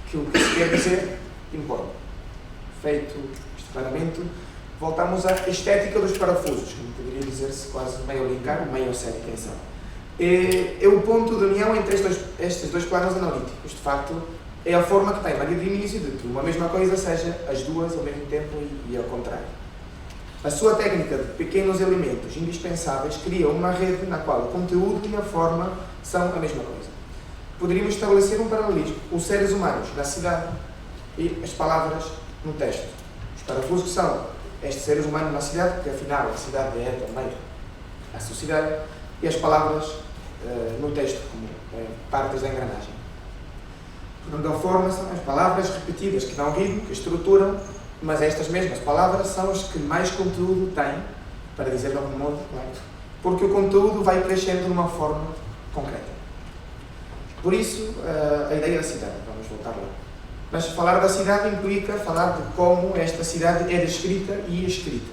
que o que se quer dizer impõe. Feito este claramente, voltamos à estética dos parafusos, como poderia dizer-se quase meio linkar, meio sério, quem sabe. É o ponto de união entre estes dois planos analíticos. De facto, é a forma que tem Mário Diniz de que uma mesma coisa seja as duas ao mesmo tempo e ao contrário. A sua técnica de pequenos elementos indispensáveis cria uma rede na qual o conteúdo e a forma são a mesma coisa. Poderíamos estabelecer um paralelismo: os seres humanos na cidade e as palavras no texto. Os parafusos são estes seres humanos na cidade, porque afinal a cidade é também a sociedade, e as palavras no texto, como partes da engrenagem. Portanto, a forma são as palavras repetidas, que dão ritmo, que estruturam, mas estas mesmas palavras são as que mais conteúdo têm, para dizer de algum modo, não é? Porque o conteúdo vai crescendo de uma forma concreta. Por isso, a ideia da cidade, vamos voltar lá. Mas falar da cidade implica falar de como esta cidade é descrita e escrita.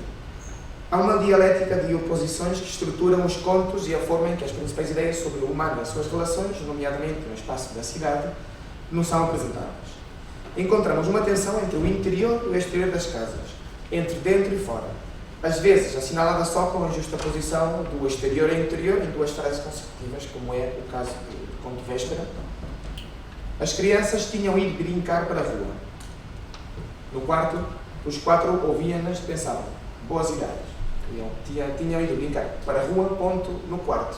Há uma dialética de oposições que estruturam os contos e a forma em que as principais ideias sobre o humano e as suas relações, nomeadamente no espaço da cidade, nos são apresentadas. Encontramos uma tensão entre o interior e o exterior das casas, entre dentro e fora, às vezes assinalada só com a justaposição do exterior e interior em duas frases consecutivas, como é o caso do conto Véspera. As crianças tinham ido brincar para a rua. No quarto, os quatro ouviam-nas e pensavam: boas ideias. Tinham ido brincar para a rua, ponto, no quarto.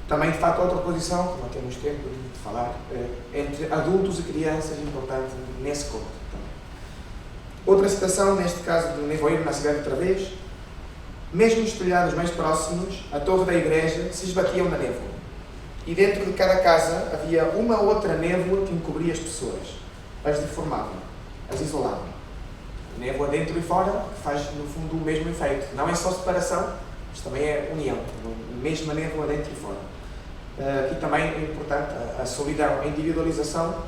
Também, de facto, outra posição, que não temos tempo de falar, entre adultos e crianças, importante nesse conto também. Outra citação, neste caso de Nevoeiro na cidade outra vez: mesmo nos telhados mais próximos, a torre da igreja se esbatiam na névoa. E dentro de cada casa havia uma outra névoa que encobria as pessoas, as deformava, as isolava. Névoa dentro e fora, que faz, no fundo, o mesmo efeito. Não é só separação, mas também é união. A mesma névoa dentro e fora. E também é importante a solidão, a individualização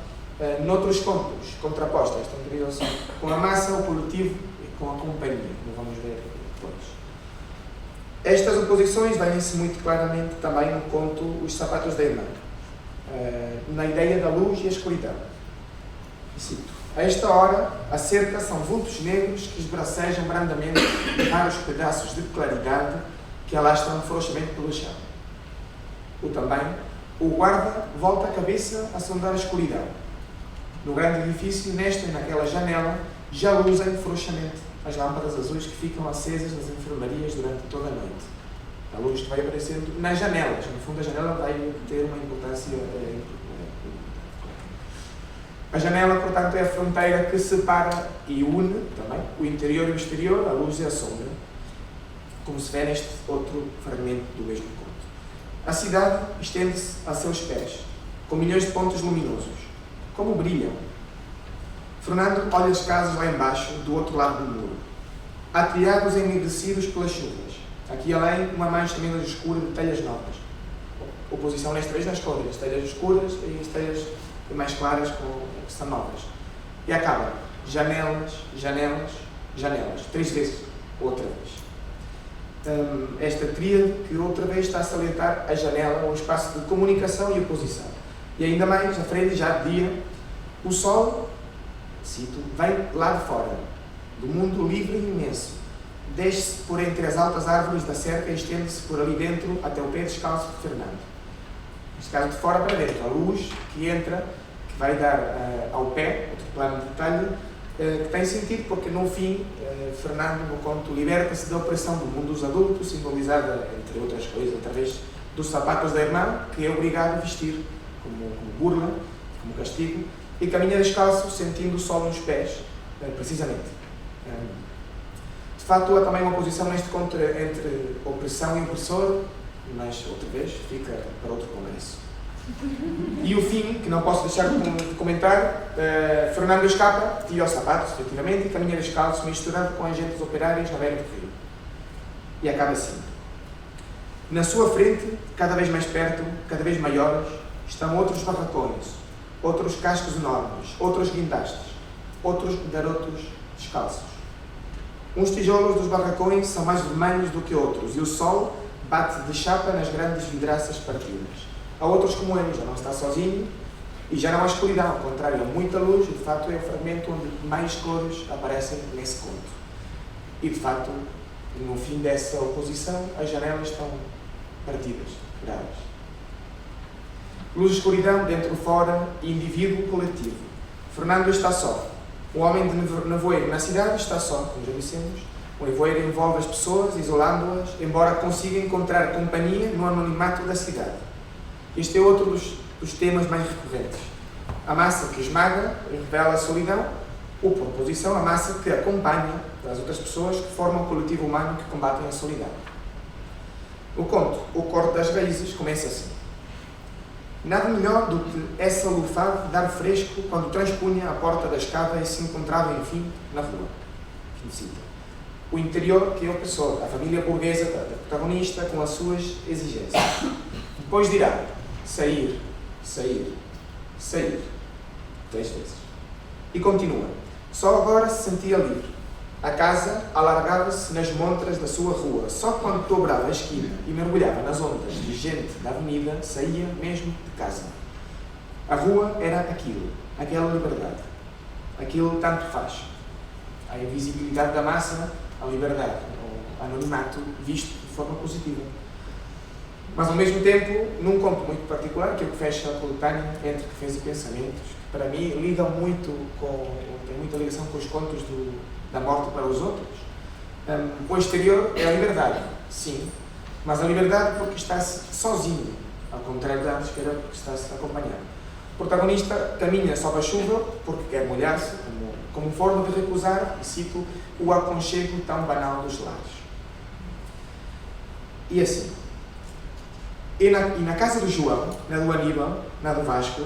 noutros contos, contraposta a esta individualização com a massa, o coletivo e com a companhia, como vamos ver depois. Estas oposições vêm-se muito claramente também no conto Os Sapatos da Irmã, na ideia da luz e a escuridão. E cito: a esta hora, a cerca são vultos negros que esbracejam brandamente raros pedaços de claridade que alastram frouxamente pelo chão. O também, O guarda volta a cabeça a sondar a escuridão. No grande edifício, nesta e naquela janela, já luzem frouxamente as lâmpadas azuis que ficam acesas nas enfermarias durante toda a noite. A luz que vai aparecer nas janelas. No fundo, a janela vai ter uma importância. A janela, portanto, é a fronteira que separa e une também o interior e o exterior, a luz e a sombra, como se vê neste outro fragmento do mesmo conto. A cidade estende-se a seus pés, com milhões de pontos luminosos. Como brilham! Fernando olha as casas lá embaixo, do outro lado do muro. Há telhados ennegrecidos pelas chuvas. Aqui além, uma mancha menos escura de telhas novas. Oposição nesta vez nas cores, as telhas escuras e as telhas mais claras que são novas. E acaba. Janelas, janelas, janelas. 3 vezes. Outra vez. Esta tríade que outra vez está a salientar a janela, um espaço de comunicação e oposição. E ainda mais, à frente, já de dia, o sol, cito, vem lá de fora, do mundo livre e imenso. Desce por entre as altas árvores da cerca e estende-se por ali dentro até o pé descalço de Fernando. Neste caso, de fora para dentro, a luz que entra, que vai dar ao pé, outro plano de detalhe, que tem sentido porque, no fim, Fernando, no conto, liberta-se da opressão do mundo dos adultos, simbolizada, entre outras coisas, através dos sapatos da irmã, que é obrigado a vestir como burla, como castigo, e caminha descalço, sentindo o sol nos pés, precisamente. De facto, há também uma oposição neste conto entre opressão e opressor, mas, outra vez, fica para outro congresso. E o fim, que não posso deixar de comentar, Fernando escapa, tira os sapatos, efetivamente, e caminha descalço, misturado com agentes operários na beira do rio. E acaba assim. Na sua frente, cada vez mais perto, cada vez maiores, estão outros barracões, outros cascos enormes, outros guindastes, outros garotos descalços. Uns tijolos dos barracões são mais vermelhos do que outros, e o sol bate de chapa nas grandes vidraças partidas. Há outros como ele, já não está sozinho, e já não há escuridão, ao contrário, há muita luz, e de facto é o fragmento onde mais cores aparecem nesse conto. E de facto, no fim dessa oposição, as janelas estão partidas, graves. Luz e escuridão, dentro e fora, indivíduo coletivo. Fernando está só. O homem de nevoeiro na cidade está só, como já dissemos. O nevoeiro envolve as pessoas, isolando-as, embora consiga encontrar companhia no anonimato da cidade. Este é outro dos temas mais recorrentes. A massa que esmaga e revela a solidão, ou, por oposição, a massa que acompanha as outras pessoas que formam o coletivo humano que combatem a solidão. O conto, O Corte das Raízes, começa assim. Nada melhor do que essa lufada de ar fresco quando transpunha a porta da escada e se encontrava, enfim, na rua. O interior que é opressor, a família burguesa da protagonista com as suas exigências. Depois dirá, sair, sair, sair, 3 vezes. E continua, só agora se sentia livre. A casa alargava-se nas montras da sua rua. Só quando dobrava a esquina e mergulhava nas ondas de gente da avenida, saía mesmo de casa. A rua era aquilo, aquela liberdade. Aquilo tanto faz. A invisibilidade da massa, a liberdade, o anonimato visto de forma positiva. Mas, ao mesmo tempo, num conto muito particular, que é o que fecha a coletânea Entre Cafés e Pensamentos, que para mim liga muito tem muita ligação com os contos da morte para os outros. O exterior é a liberdade, sim, mas a liberdade porque está-se sozinho, ao contrário de antes, que era porque está-se acompanhado. O protagonista caminha sob a chuva porque quer molhar-se, como forma de recusar, e cito, o aconchego tão banal dos lares. E assim, e na casa do João, na do Aníbal, na do Vasco,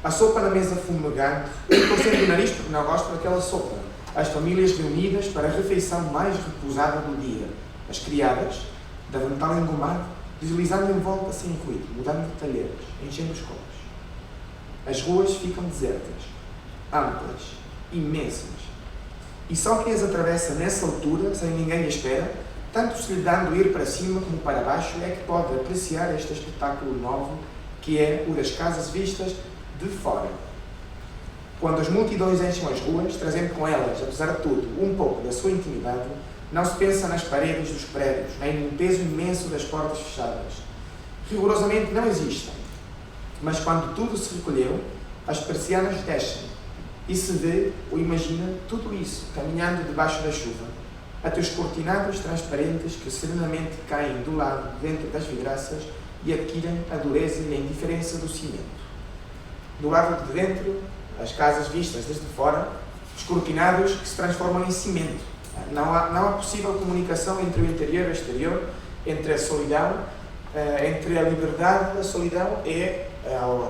a sopa na mesa fumegante, torcendo o nariz porque não gosta daquela sopa. As famílias reunidas para a refeição mais repousada do dia. As criadas, de avental engomado, deslizando em volta sem ruído, mudando de talheres, enchendo os copos. As ruas ficam desertas, amplas, imensas. E só quem as atravessa nessa altura, sem ninguém à espera, tanto se lhe dando ir para cima como para baixo, é que pode apreciar este espetáculo novo, que é o das casas vistas de fora. Quando as multidões enchem as ruas, trazendo com elas, apesar de tudo, um pouco da sua intimidade, não se pensa nas paredes dos prédios, nem no peso imenso das portas fechadas. Rigorosamente não existem. Mas quando tudo se recolheu, as persianas descem e se vê ou imagina tudo isso caminhando debaixo da chuva, até os cortinados transparentes que serenamente caem do lado dentro das vidraças e adquirem a dureza e a indiferença do cimento. Do lado de dentro, as casas vistas desde fora, os cortinados que se transformam em cimento. Não há possível comunicação entre o interior e o exterior, entre a solidão, entre a liberdade da solidão e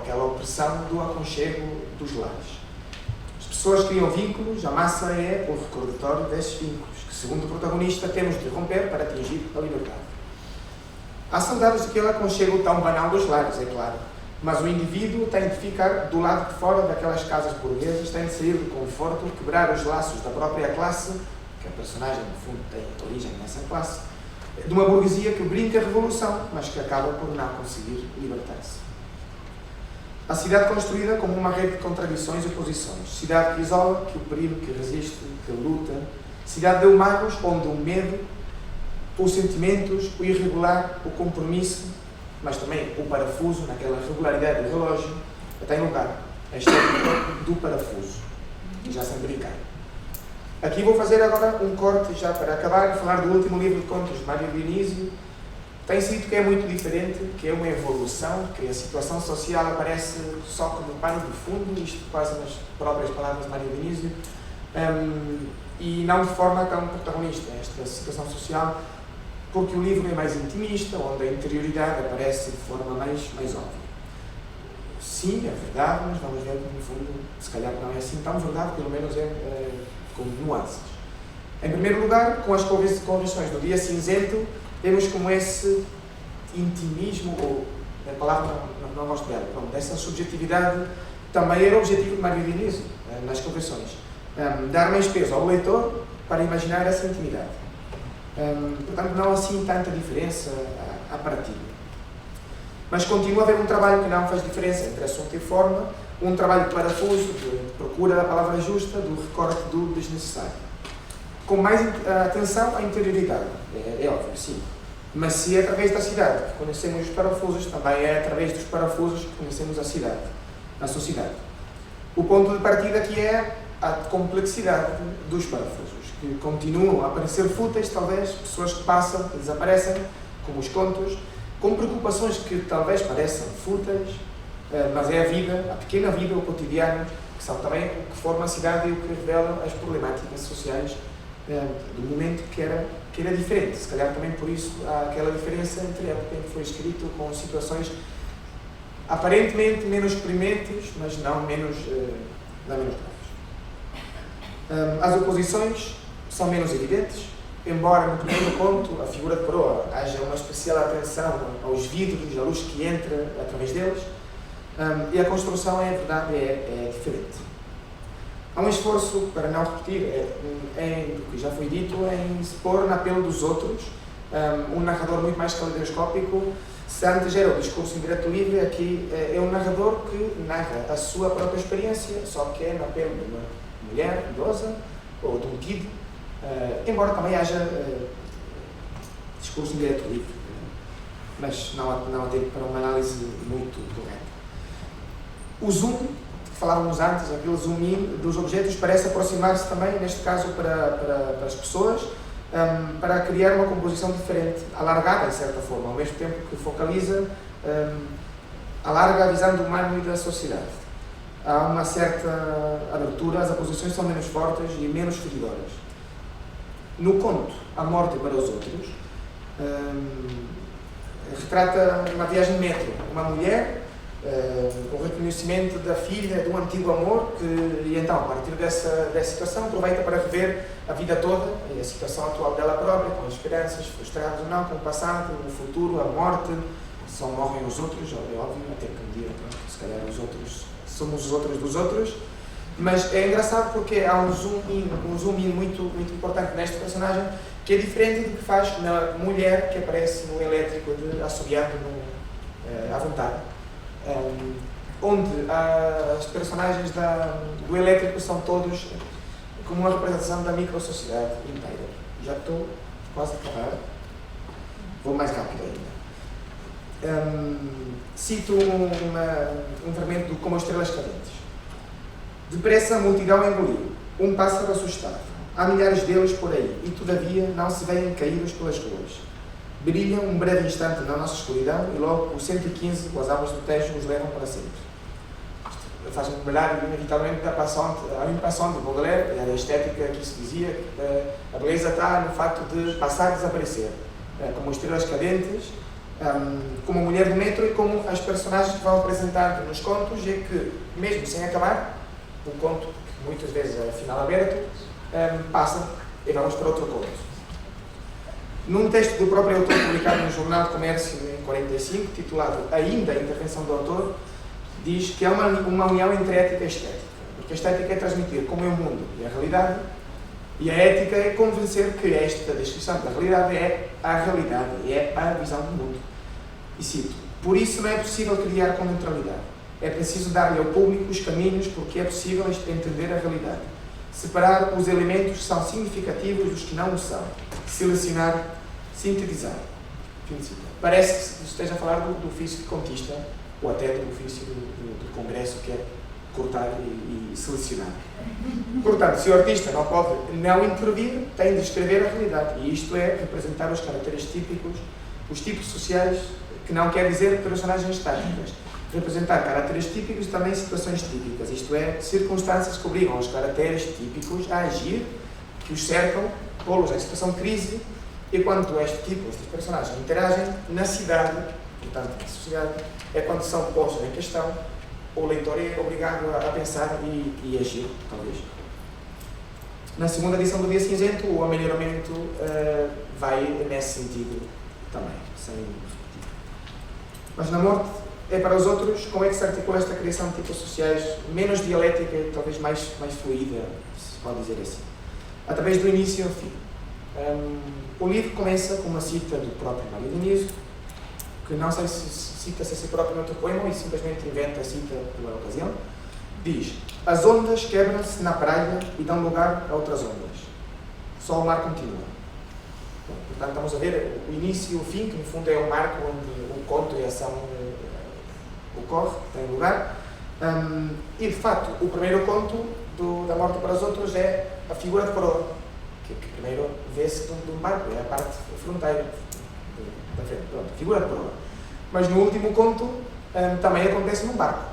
aquela opressão do aconchego dos lares. As pessoas criam vínculos, a massa é o recordatório desses vínculos, que, segundo o protagonista, temos de romper para atingir a liberdade. Há saudades daquele aconchego tão banal dos lares, é claro, mas o indivíduo tem de ficar do lado de fora daquelas casas burguesas, tem de sair do conforto, quebrar os laços da própria classe, que a personagem, no fundo, tem origem nessa classe, de uma burguesia que brinca a revolução, mas que acaba por não conseguir libertar-se. A cidade construída como uma rede de contradições e oposições, cidade que isola, que oprime, que resiste, que luta, cidade de humanos onde o medo, os sentimentos, o irregular, o compromisso, mas também o parafuso, naquela regularidade do relógio, tem lugar. A estética do parafuso, já sem brincar. Aqui vou fazer agora um corte, já para acabar, e falar do último livro de contos de Mário Dionísio. Tem sido que é muito diferente, que é uma evolução, que a situação social aparece só como pano de fundo, isto quase nas próprias palavras de Mário Dionísio, e não de forma tão protagonista, esta situação social, porque o livro é mais intimista, onde a interioridade aparece de forma mais óbvia. Sim, é verdade, mas vamos ver que no fundo, se calhar não é assim tão verdade, pelo menos é com nuances. Em primeiro lugar, com as convenções do dia cinzento, temos como esse intimismo, ou a palavra não gosto dela, essa subjetividade também era o objetivo de Mário Dionísio nas convenções. Dar mais peso ao leitor para imaginar essa intimidade. Portanto, não há assim tanta diferença à partida. Mas continua a haver um trabalho que não faz diferença entre assunto e forma, um trabalho de parafuso, de procura da palavra justa, do recorte do desnecessário. Com mais atenção à interioridade, é óbvio, sim. Mas se é através da cidade que conhecemos os parafusos, também é através dos parafusos que conhecemos a cidade, a sociedade. O ponto de partida aqui é a complexidade dos parafusos, que continuam a aparecer fúteis, talvez, pessoas que passam, que desaparecem, como os contos, com preocupações que talvez pareçam fúteis, mas é a vida, a pequena vida, o cotidiano, que são também o que forma a cidade e o que revela as problemáticas sociais do momento que era diferente. Se calhar também por isso há aquela diferença entre a época em que foi escrito, com situações aparentemente menos prementes, mas não menos graves. As oposições são menos evidentes, embora no primeiro conto a figura de proa haja uma especial atenção aos vidros, à luz que entra através deles, e a construção, é verdade, é diferente. Há um esforço, para não repetir, do que já foi dito, em se pôr na pele dos outros, um narrador muito mais caleidoscópico. Se antes era o discurso indireto livre, aqui é um narrador que narra a sua própria experiência, só que é na pele de uma mulher idosa ou de um kid, embora também haja discurso indireto livre, mas não há tempo para uma análise muito correta. O zoom, que falávamos antes, aquele zoom in dos objetos, parece aproximar-se também, neste caso, para as pessoas, para criar uma composição diferente, alargada, de certa forma, ao mesmo tempo que focaliza, alarga a visão do humano e da sociedade. Há uma certa abertura, as oposições são menos fortes e menos feridoras. No conto, A Morte para os Outros, retrata uma viagem de metro, uma mulher, o reconhecimento da filha de um antigo amor, e então, a partir dessa situação, aproveita para rever a vida toda e a situação atual dela própria, com esperanças frustradas ou não, com o passado, o futuro, a morte. Só morrem os outros, é óbvio, até que um dia, se calhar os outros somos os outros dos outros. Mas é engraçado porque há um zoom in muito importante neste personagem, que é diferente do que faz na mulher que aparece no elétrico assobiando à vontade. Onde as personagens do elétrico são todos como uma representação da microsociedade inteira. Já estou quase a acabar. Vou mais rápido ainda. Cito um fragmento do Como as Estrelas Cadentes. Depressa a multidão engoliu, um pássaro assustado. Há milhares deles por aí, e todavia não se veem caídos pelas ruas. Brilham um breve instante na nossa escuridão e logo os 115, com as águas do Tejo, os levam para sempre. Faz-me lembrar, inevitavelmente, a impressão de Baudelaire, a estética que se dizia, a beleza está no facto de passar e desaparecer. Como estrelas cadentes, como a mulher do metro e como as personagens que vão apresentando nos contos, é que, mesmo sem acabar, o conto, que muitas vezes é final aberto, passa e vamos para outro conto. Num texto do próprio autor publicado no Jornal de Comércio em 45, titulado Ainda a Intervenção do Autor, diz que é uma união entre ética e estética, porque a estética é transmitir como é o mundo e a realidade, e a ética é convencer que esta descrição da realidade é a realidade, é a visão do mundo. E cito: por isso não é possível criar com neutralidade, é preciso dar-lhe ao público os caminhos porque é possível entender a realidade, separar os elementos que são significativos dos que não o são, selecionar, sintetizar. Fim de cita. Parece que esteja a falar do ofício de contista, ou até do ofício do Congresso, que é cortar e selecionar. Portanto, se o artista não pode não intervir, tem de escrever a realidade. E isto é representar os caracteres típicos, os tipos sociais, que não quer dizer personagens estáticas. Representar caracteres típicos e também situações típicas, isto é, circunstâncias que obrigam os caracteres típicos a agir, que os cercam, pô-los em situação de crise, e quando estes personagens interagem na cidade, portanto, na sociedade, é quando são postos em questão, o leitor é obrigado a pensar e agir, talvez. Na segunda edição do Dia Cinzento, o amelhoramento vai nesse sentido também, sem repetir. Mas na morte, é para os outros, como é que se articula esta criação de tipos sociais menos dialética e talvez mais fluida, se pode dizer assim, através do início ao fim. O livro começa com uma cita do próprio Mário Diniz, que não sei se cita-se a si próprio noutro poema e simplesmente inventa a cita pela ocasião. Diz: as ondas quebram-se na praia e dão lugar a outras ondas. Só o mar continua. Bom, portanto, estamos a ver o início e o fim, que no fundo é o marco onde o conto e a ação ocorre, tem lugar. E de facto, o primeiro conto da morte para os outros é a figura de proa, que primeiro vê-se de um barco, é a parte fronteira da frente, pronto, a figura de proa. Mas no último conto também acontece num barco,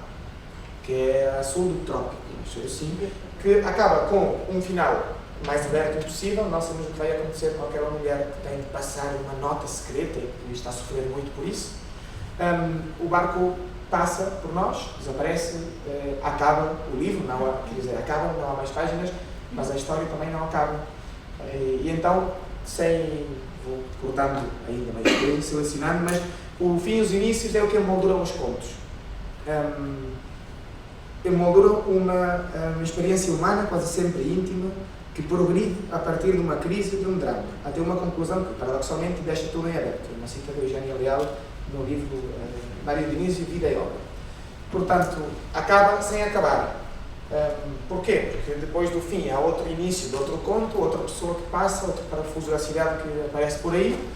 que é a sul do trópico, assim, que acaba com um final mais aberto impossível. Não sabemos o que vai acontecer com aquela mulher que tem de passar uma nota secreta e está a sofrer muito por isso. O barco passa por nós, desaparece, acaba o livro, não há, quer dizer, acaba, não há mais páginas, mas a história também não acaba. E então, vou cortando ainda mais coisas, selecionando, mas o fim e os inícios é o que emoldura os contos. Emoldura uma experiência humana, quase sempre íntima, que progride a partir de uma crise, de um drama, até uma conclusão que, paradoxalmente, deixa tudo em aberto. Uma cita de Eugênia Leal no livro Mário Diniz, Vida e Obra. Portanto, acaba sem acabar. Porquê? Porque depois do fim há outro início de outro conto, outra pessoa que passa, outro parafuso da cidade que aparece por aí,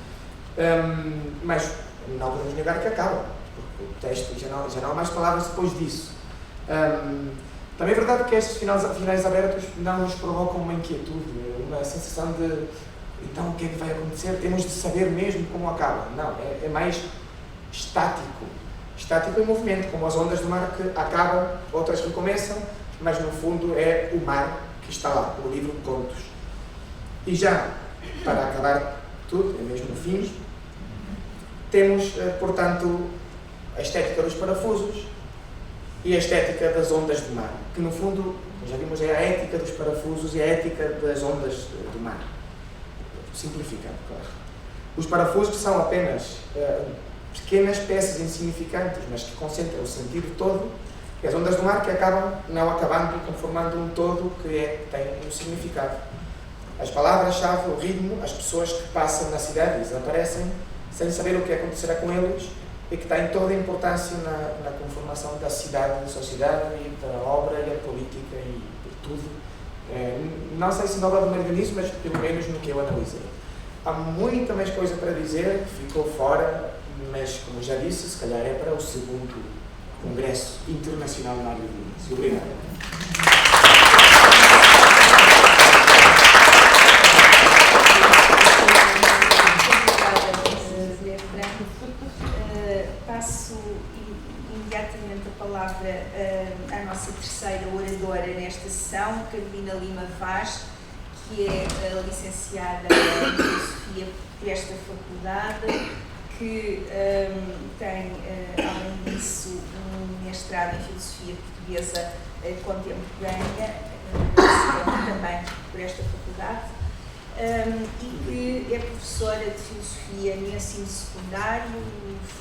mas não podemos negar que acaba, porque o texto já não há mais palavras depois disso. Também é verdade que estes finais abertos não nos provocam uma inquietude, uma sensação de então o que é que vai acontecer? Temos de saber mesmo como acaba. Não, é mais estático em movimento, como as ondas do mar que acabam, outras recomeçam, mas no fundo é o mar que está lá, o livro de contos. E já, para acabar tudo, é mesmo no fim, temos, portanto, a estética dos parafusos e a estética das ondas do mar, que no fundo, já vimos, é a ética dos parafusos e a ética das ondas do mar. Simplificando, claro. Os parafusos são apenas pequenas peças insignificantes, mas que concentram o sentido todo, e as ondas do mar que acabam não acabando, conformando um todo que tem um significado. As palavras-chave, o ritmo, as pessoas que passam na cidade e desaparecem sem saber o que acontecerá com eles e que têm toda a importância na conformação da cidade, da sociedade e da obra e da política e tudo. Não sei se na obra do Marganismo, mas pelo menos no que eu analisei. Há muita mais coisa para dizer que ficou fora mas, como já disse, se calhar é para o segundo Congresso Internacional Mário Dionísio. Obrigado. Passo imediatamente a palavra à nossa terceira oradora nesta sessão, Carolina Lima Vaz, que é licenciada em Filosofia por esta faculdade, que tem, além disso, um mestrado em Filosofia Portuguesa Contemporânea, também por esta faculdade, e que é professora de Filosofia no ensino secundário,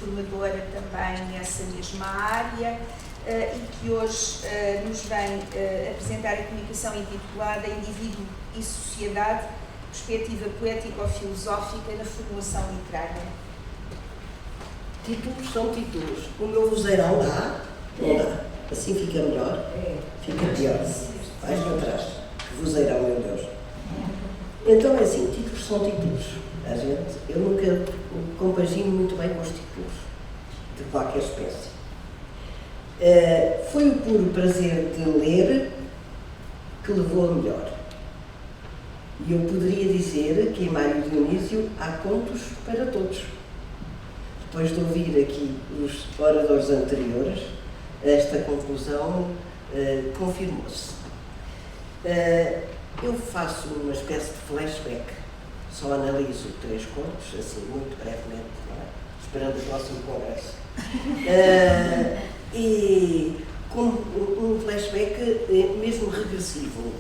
formadora também nessa mesma área, e que hoje nos vem apresentar a comunicação intitulada Indivíduo e Sociedade, Perspectiva Poético-Filosófica na Formulação Literária. Títulos são títulos. O meu vozeirão dá, não dá. Assim fica melhor, fica pior. Vais para trás. Que vozeirão, meu Deus. Então é assim, títulos são títulos. A gente, eu nunca compagino muito bem com os títulos de qualquer espécie. Foi o puro prazer de ler que levou a melhor. E eu poderia dizer que em Mário Dionísio há contos para todos. Depois de ouvir aqui os oradores anteriores, esta conclusão confirmou-se. Eu faço uma espécie de flashback, só analiso 3 contos, assim, muito brevemente, não é? Esperando o próximo congresso. E com um flashback mesmo regressivo,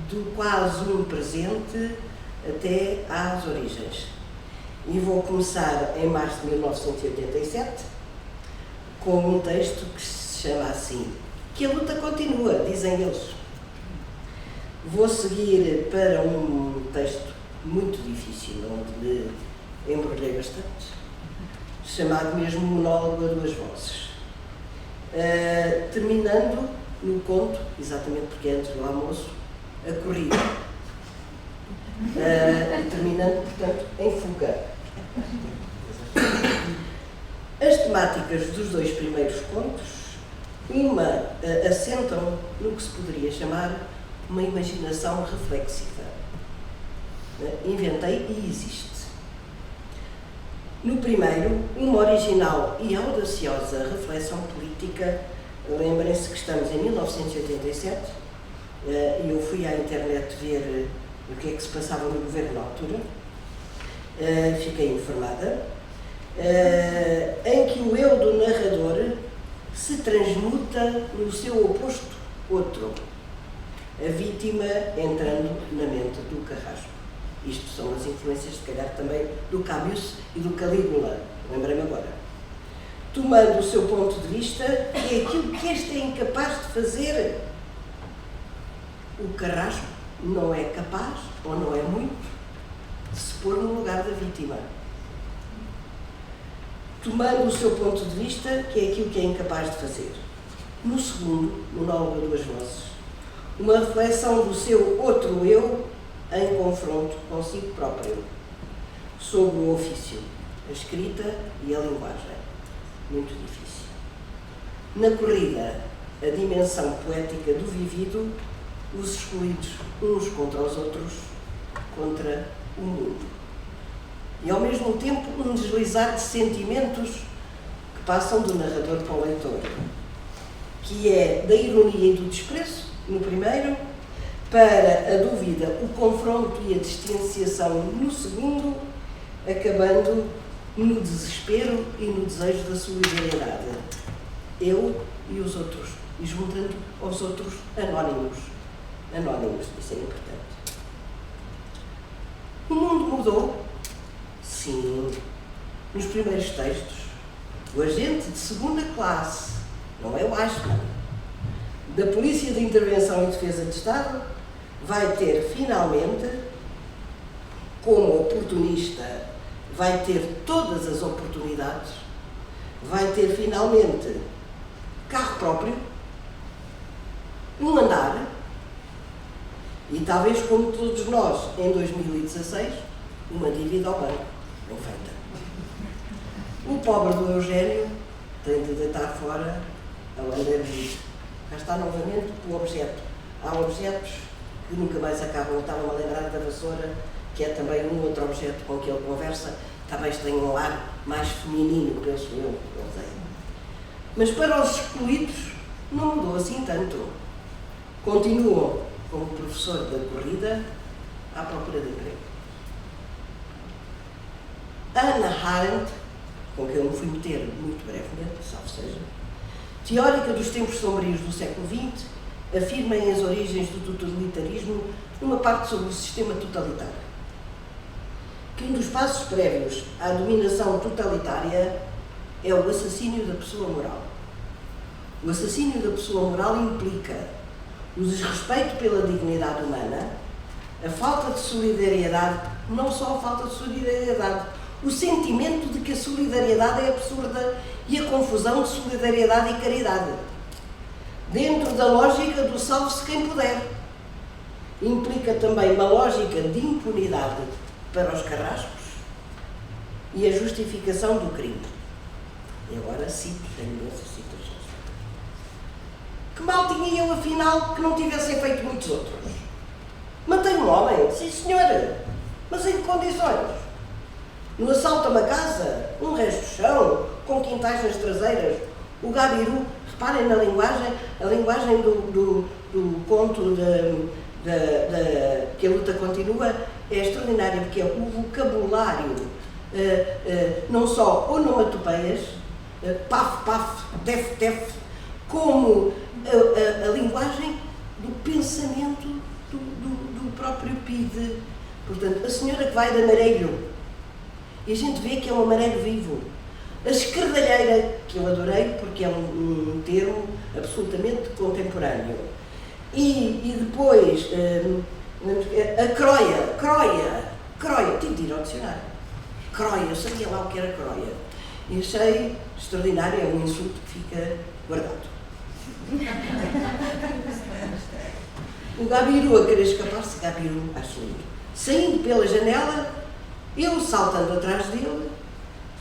do quase um presente até às origens. E vou começar em março de 1987 com um texto que se chama assim: Que a luta continua, dizem eles. Vou seguir para um texto muito difícil, onde me embrulhei bastante, chamado mesmo Monólogo a Duas Vozes. Terminando no conto, exatamente porque é antes do almoço, a corrida. Terminando, portanto, em fuga. As temáticas dos 2 primeiros contos, uma assentam no que se poderia chamar uma imaginação reflexiva. Inventei e existe. No primeiro, uma original e audaciosa reflexão política. Lembrem-se que estamos em 1987 e eu fui à internet ver o que é que se passava no governo na altura. Fiquei informada, em que o eu do narrador se transmuta no seu oposto outro, a vítima entrando na mente do Carrasco. Isto são as influências, se calhar, também do Camus e do Calígula, lembrei-me agora. Tomando o seu ponto de vista, é aquilo que este é incapaz de fazer. O Carrasco não é capaz, ou não é muito, de se pôr no lugar da vítima. Tomando o seu ponto de vista, que é aquilo que é incapaz de fazer. No segundo, Monólogo a Duas Vozes, uma reflexão do seu outro eu em confronto consigo próprio, sobre o ofício, a escrita e a linguagem. Muito difícil. Na corrida, a dimensão poética do vivido, os excluídos uns contra os outros, contra o mundo. E ao mesmo tempo um deslizar de sentimentos que passam do narrador para o leitor, que é da ironia e do desprezo, no primeiro, para a dúvida, o confronto e a distanciação no segundo, acabando no desespero e no desejo da solidariedade. Eu e os outros, e juntando aos outros anónimos. Anónimos, isso é importante. O mundo mudou? Sim. Nos primeiros textos, o agente de segunda classe, não é o Ashman, da Polícia de Intervenção e Defesa de Estado, vai ter finalmente, como oportunista, vai ter todas as oportunidades, vai ter finalmente carro próprio, um andar, e talvez, como todos nós, em 2016, uma dívida ao banco, bem feita. O pobre do Eugénio tem de deitar fora a lambergite. Cá está novamente o objeto. Há objetos que nunca mais acabam. Estava-me a lembrar da vassoura, que é também um outro objeto com que ele conversa. Talvez tenha um ar mais feminino, penso eu, não sei. Mas para os excluídos não mudou assim tanto. Continuam como professor da corrida à procura de emprego. Hannah Arendt, com quem eu me fui meter muito brevemente, salvo seja, teórica dos tempos sombrios do século XX, afirma em As Origens do Totalitarismo, numa parte sobre o sistema totalitário, que um dos passos prévios à dominação totalitária é o assassínio da pessoa moral. O assassínio da pessoa moral implica o desrespeito pela dignidade humana, a falta de solidariedade, não só a falta de solidariedade, o sentimento de que a solidariedade é absurda e a confusão de solidariedade e caridade. Dentro da lógica do salve-se quem puder. Implica também uma lógica de impunidade para os carrascos e a justificação do crime. E agora cito, tenho imensas citações. Que mal tinha eu, afinal, que não tivessem feito muitos outros? Matei um homem, sim senhora, mas em que condições? No assalto a uma casa, um resto de chão, com quintais nas traseiras, o gabiru, reparem na linguagem, a linguagem do conto que a luta continua é extraordinária, porque é o vocabulário, não só onomatopeias, paf, paf, tef, tef, como a linguagem do pensamento do próprio PIDE. Portanto, a senhora que vai de amarelo, e a gente vê que é um amarelo vivo. A esquerdalheira, que eu adorei, porque é um termo absolutamente contemporâneo. E depois, a croia, tive de ir ao dicionário. Croia, eu sabia lá o que era croia. E achei extraordinário, é um insulto que fica guardado. O gabiru a querer escapar-se, gabiru, acho lindo. Saindo pela janela, eu saltando atrás dele,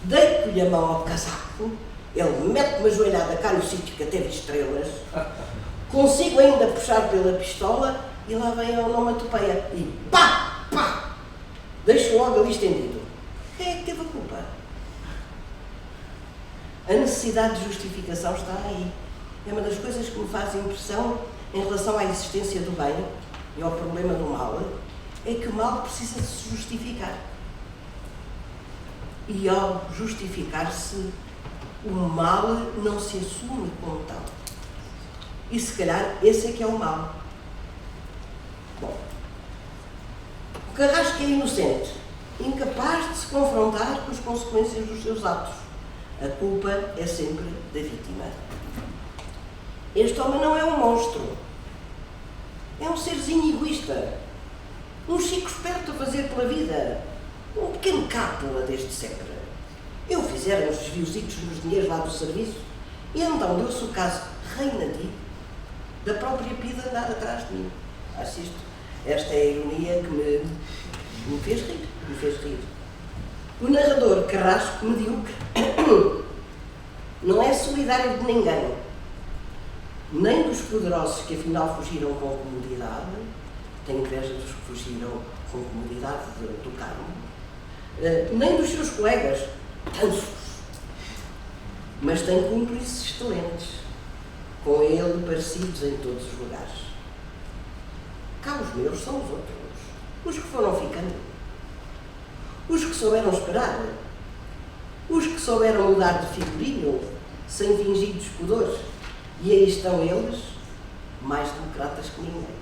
deito-lhe a mão ao casaco, ele mete-me a joelhada cá no sítio que até vi estrelas, consigo ainda puxar pela pistola e lá vem a onomatopeia e pá, pá, deixo logo ali estendido. Quem é que teve a culpa? A necessidade de justificação está aí. É uma das coisas que me faz impressão em relação à existência do bem e ao problema do mal, é que o mal precisa de se justificar. E ao justificar-se, o mal não se assume como tal. E se calhar esse é que é o mal. Bom, o carrasco é inocente, incapaz de se confrontar com as consequências dos seus atos. A culpa é sempre da vítima. Este homem não é um monstro. É um serzinho egoísta. Um chico esperto a fazer pela vida. Um pequeno cápula desde sempre. Eu fizeram uns desviositos nos dinheiros lá do serviço e então deu-se o caso reinativo da própria PIDE andar atrás de mim. Acho isto. Esta é a ironia que me fez rir. O narrador carrasco medíocre não é solidário de ninguém, nem dos poderosos que afinal fugiram com comodidade, tenho inveja dos que fugiram com comodidade do Carmo, nem dos seus colegas, tantos, mas tem cúmplices excelentes, com ele parecidos em todos os lugares. Cá os meus são os outros, os que foram ficando, os que souberam esperar, os que souberam mudar de figurino sem fingidos pudores, e aí estão eles, mais democratas que ninguém.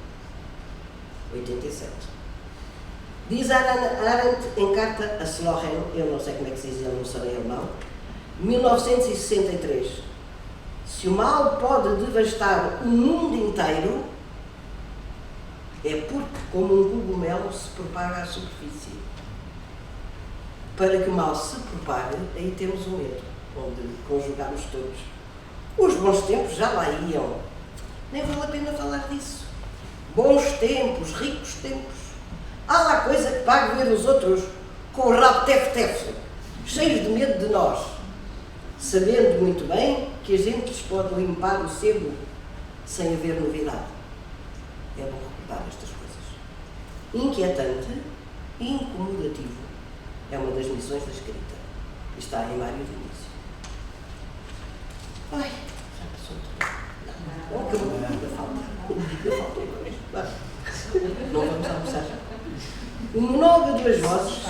87. Diz Hannah Arendt em carta a Slohen, eu não sei como é que se diz, eu não sei alemão, 1963. Se o mal pode devastar o mundo inteiro, é porque, como um cogumelo, se propaga à superfície. Para que o mal se propague, aí temos um erro, onde conjugamos todos. Os bons tempos já lá iam. Nem vale a pena falar disso. Bons tempos, ricos tempos. Há lá coisa que pague ver os outros com o rabo tef-tef, cheios de medo de nós. sabendo muito bem que a gente lhes pode limpar o sebo sem haver novidade. É bom recordar estas coisas. Inquietante e incomodativo é uma das missões da escrita. Está em Mário Dionísio. Ai, já passou tudo. Não, acabou. Ainda falta uma coisa. Não vamos almoçar. O Monólogo a Duas Vozes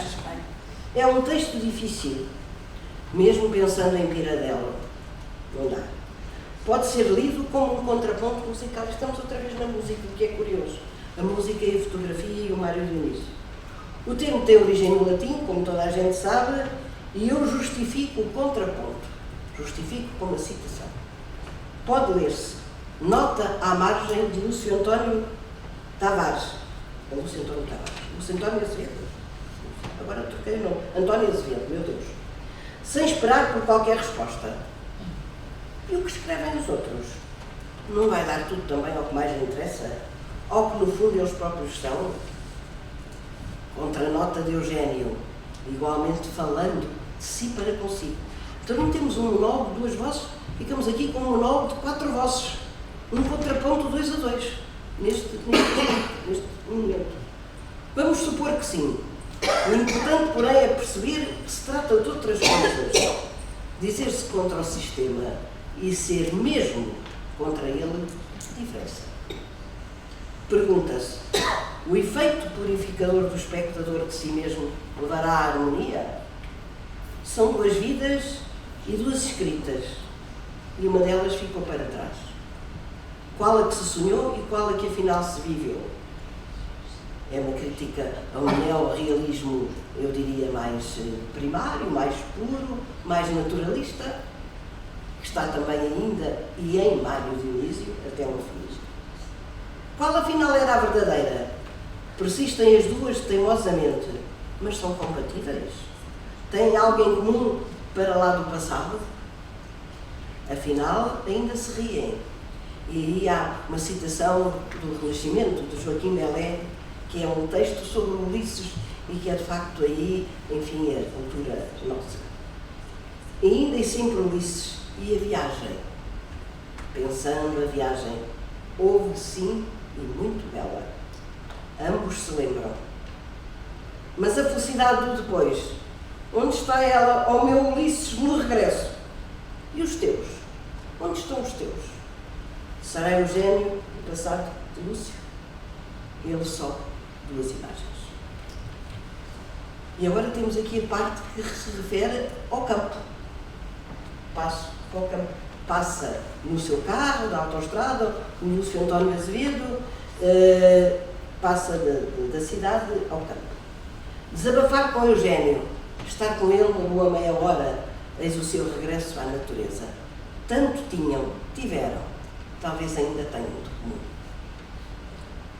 é um texto difícil, mesmo pensando em Pirandello. Não dá. Pode ser lido como um contraponto musical. Estamos outra vez na música, o que é curioso. A música e a fotografia e o Mário Dionísio. O termo tem origem no latim, como toda a gente sabe, e eu justifico o contraponto. Justifico com uma citação. Pode ler-se Nota à margem de Lúcio António Tavares. É Lúcio António Tavares. Lúcio António Azevedo. Agora troquei o nome. António Azevedo, meu Deus. Sem esperar por qualquer resposta. E o que escrevem os outros? Não vai dar tudo também ao que mais lhe interessa? Ao que no fundo eles próprios são? Contranota de Eugênio, igualmente falando de si para consigo. Então não temos um monólogo de duas vozes, ficamos aqui com um monólogo de 4 vozes. Um contraponto 2 a 2, neste momento. Vamos supor que sim. O importante, porém, é perceber que se trata de outras coisas. Dizer-se contra o sistema e ser mesmo contra ele, diferença. Pergunta-se, o efeito purificador do espectador de si mesmo levará à harmonia? São 2 vidas e 2 escritas, e uma delas ficou para trás. Qual a que se sonhou e qual a que afinal se viveu? É uma crítica a um neorrealismo, eu diria, mais primário, mais puro, mais naturalista, que está também ainda e em Mário Dionísio até ao fim. Qual afinal era a verdadeira? Persistem as 2 teimosamente, mas são compatíveis? Têm algo em comum para lá do passado? Afinal, ainda se riem. E aí há uma citação do Renascimento, de Joaquim Belé, que é um texto sobre Ulisses e que é de facto aí, enfim, a cultura nossa. E ainda e sempre Ulisses e a viagem. Pensando a viagem, houve sim e muito bela. Ambos se lembram. Mas a felicidade do depois, onde está ela, ao meu Ulisses, no regresso? E os teus? Onde estão os teus? Será Eugênio, o passado de Lúcio? Ele só 2 imagens. E agora temos aqui a parte que se refere ao campo. Passo para o campo. Passa no seu carro, da autoestrada, o Lúcio António Azevedo, passa da cidade ao campo. Desabafar com Eugênio, estar com ele uma boa meia hora, eis o seu regresso à natureza. Tanto tiveram, talvez ainda tenham de comum.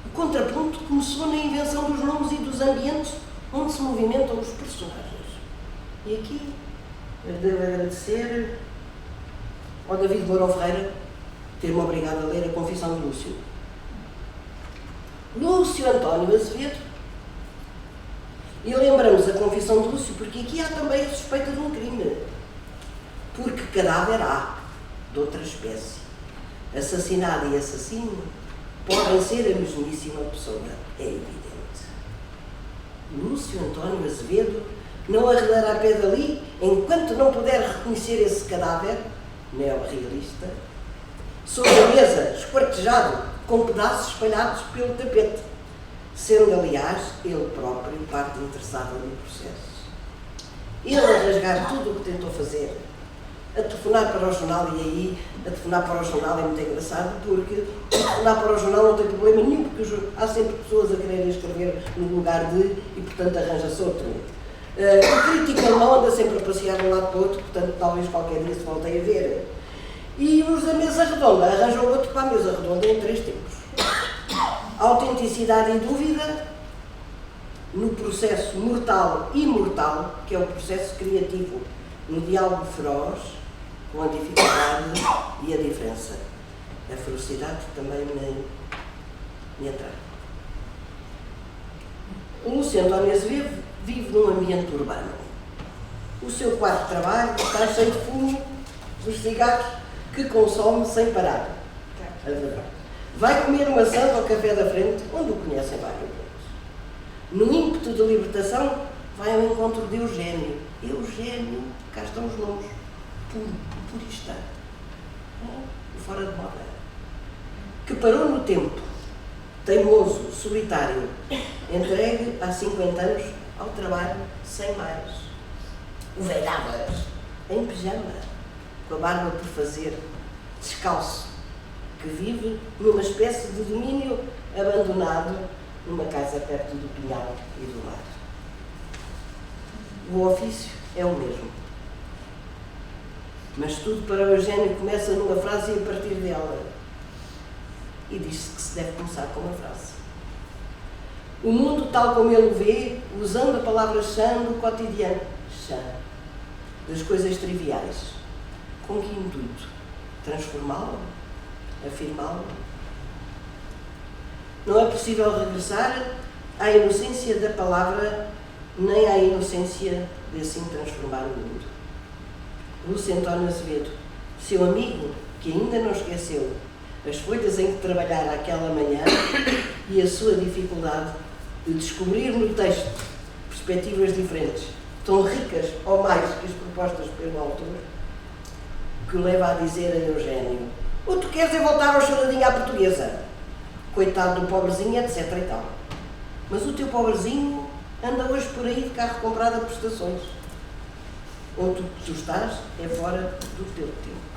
O contraponto começou na invenção dos nomes e dos ambientes onde se movimentam os personagens. E aqui eu devo agradecer ao David Mourão Ferreira ter-me obrigado a ler a Confissão de Lúcio. Lúcio António Azevedo. E lembramos a Confissão de Lúcio porque aqui há também a suspeita de um crime. Porque cadáver há, de outra espécie. Assassinado e assassino podem ser a mesmíssima pessoa, é evidente. Lúcio António Azevedo não arredará pé dali enquanto não puder reconhecer esse cadáver, neorrealista, sobre a mesa, esquartejado, com pedaços espalhados pelo tapete, sendo, aliás, ele próprio parte interessada no processo. Ele a rasgar tudo o que tentou fazer, a telefonar para o jornal, e aí a telefonar para o jornal é muito engraçado, porque telefonar para o jornal não tem problema nenhum, porque há sempre pessoas a quererem escrever no lugar de, e portanto arranja-se outro. O crítico alemão anda sempre a passear de um lado para o outro, portanto talvez qualquer dia se voltem a ver. E os da mesa redonda arranjam outro para a mesa redonda em 3 tempos. Autenticidade e dúvida no processo mortal e imortal, que é o processo criativo, no diálogo feroz, com a dificuldade e a diferença. A ferocidade também me atrai. O Lúcio António Azevedo vive num ambiente urbano. O seu quarto de trabalho está cheio de fumo dos cigarros que consome sem parar. A verdade. Vai comer uma santa ao café da frente, onde o conhecem vários vezes. No ímpeto de libertação, vai ao encontro de Eugênio. Eugênio, cá estão os nomes, purista, fora de moda, que parou no tempo, teimoso, solitário, entregue há 50 anos ao trabalho sem mais. O velhavas, em pijama, com a barba por fazer, descalço, que vive numa espécie de domínio abandonado numa casa perto do Pinhal e do mar. O ofício é o mesmo. Mas tudo para o Eugênio começa numa frase e a partir dela. E diz-se que se deve começar com uma frase. O mundo tal como ele o vê, usando a palavra chã do cotidiano, chã, das coisas triviais. Com que intuito? Transformá-lo? Afirmá-lo? Não é possível regressar à inocência da palavra, nem à inocência de assim transformar o mundo. Lúcio António Azevedo, seu amigo, que ainda não esqueceu as folhas em que trabalhara aquela manhã e a sua dificuldade de descobrir no texto perspectivas diferentes, tão ricas ou mais que as propostas pelo autor, que o leva a dizer a Eugênio: "O que tu queres é voltar ao choradinho à portuguesa. Coitado do pobrezinho, etc. e tal. Mas o teu pobrezinho anda hoje por aí de carro comprado a prestações. Onde tu estás é fora do teu tempo."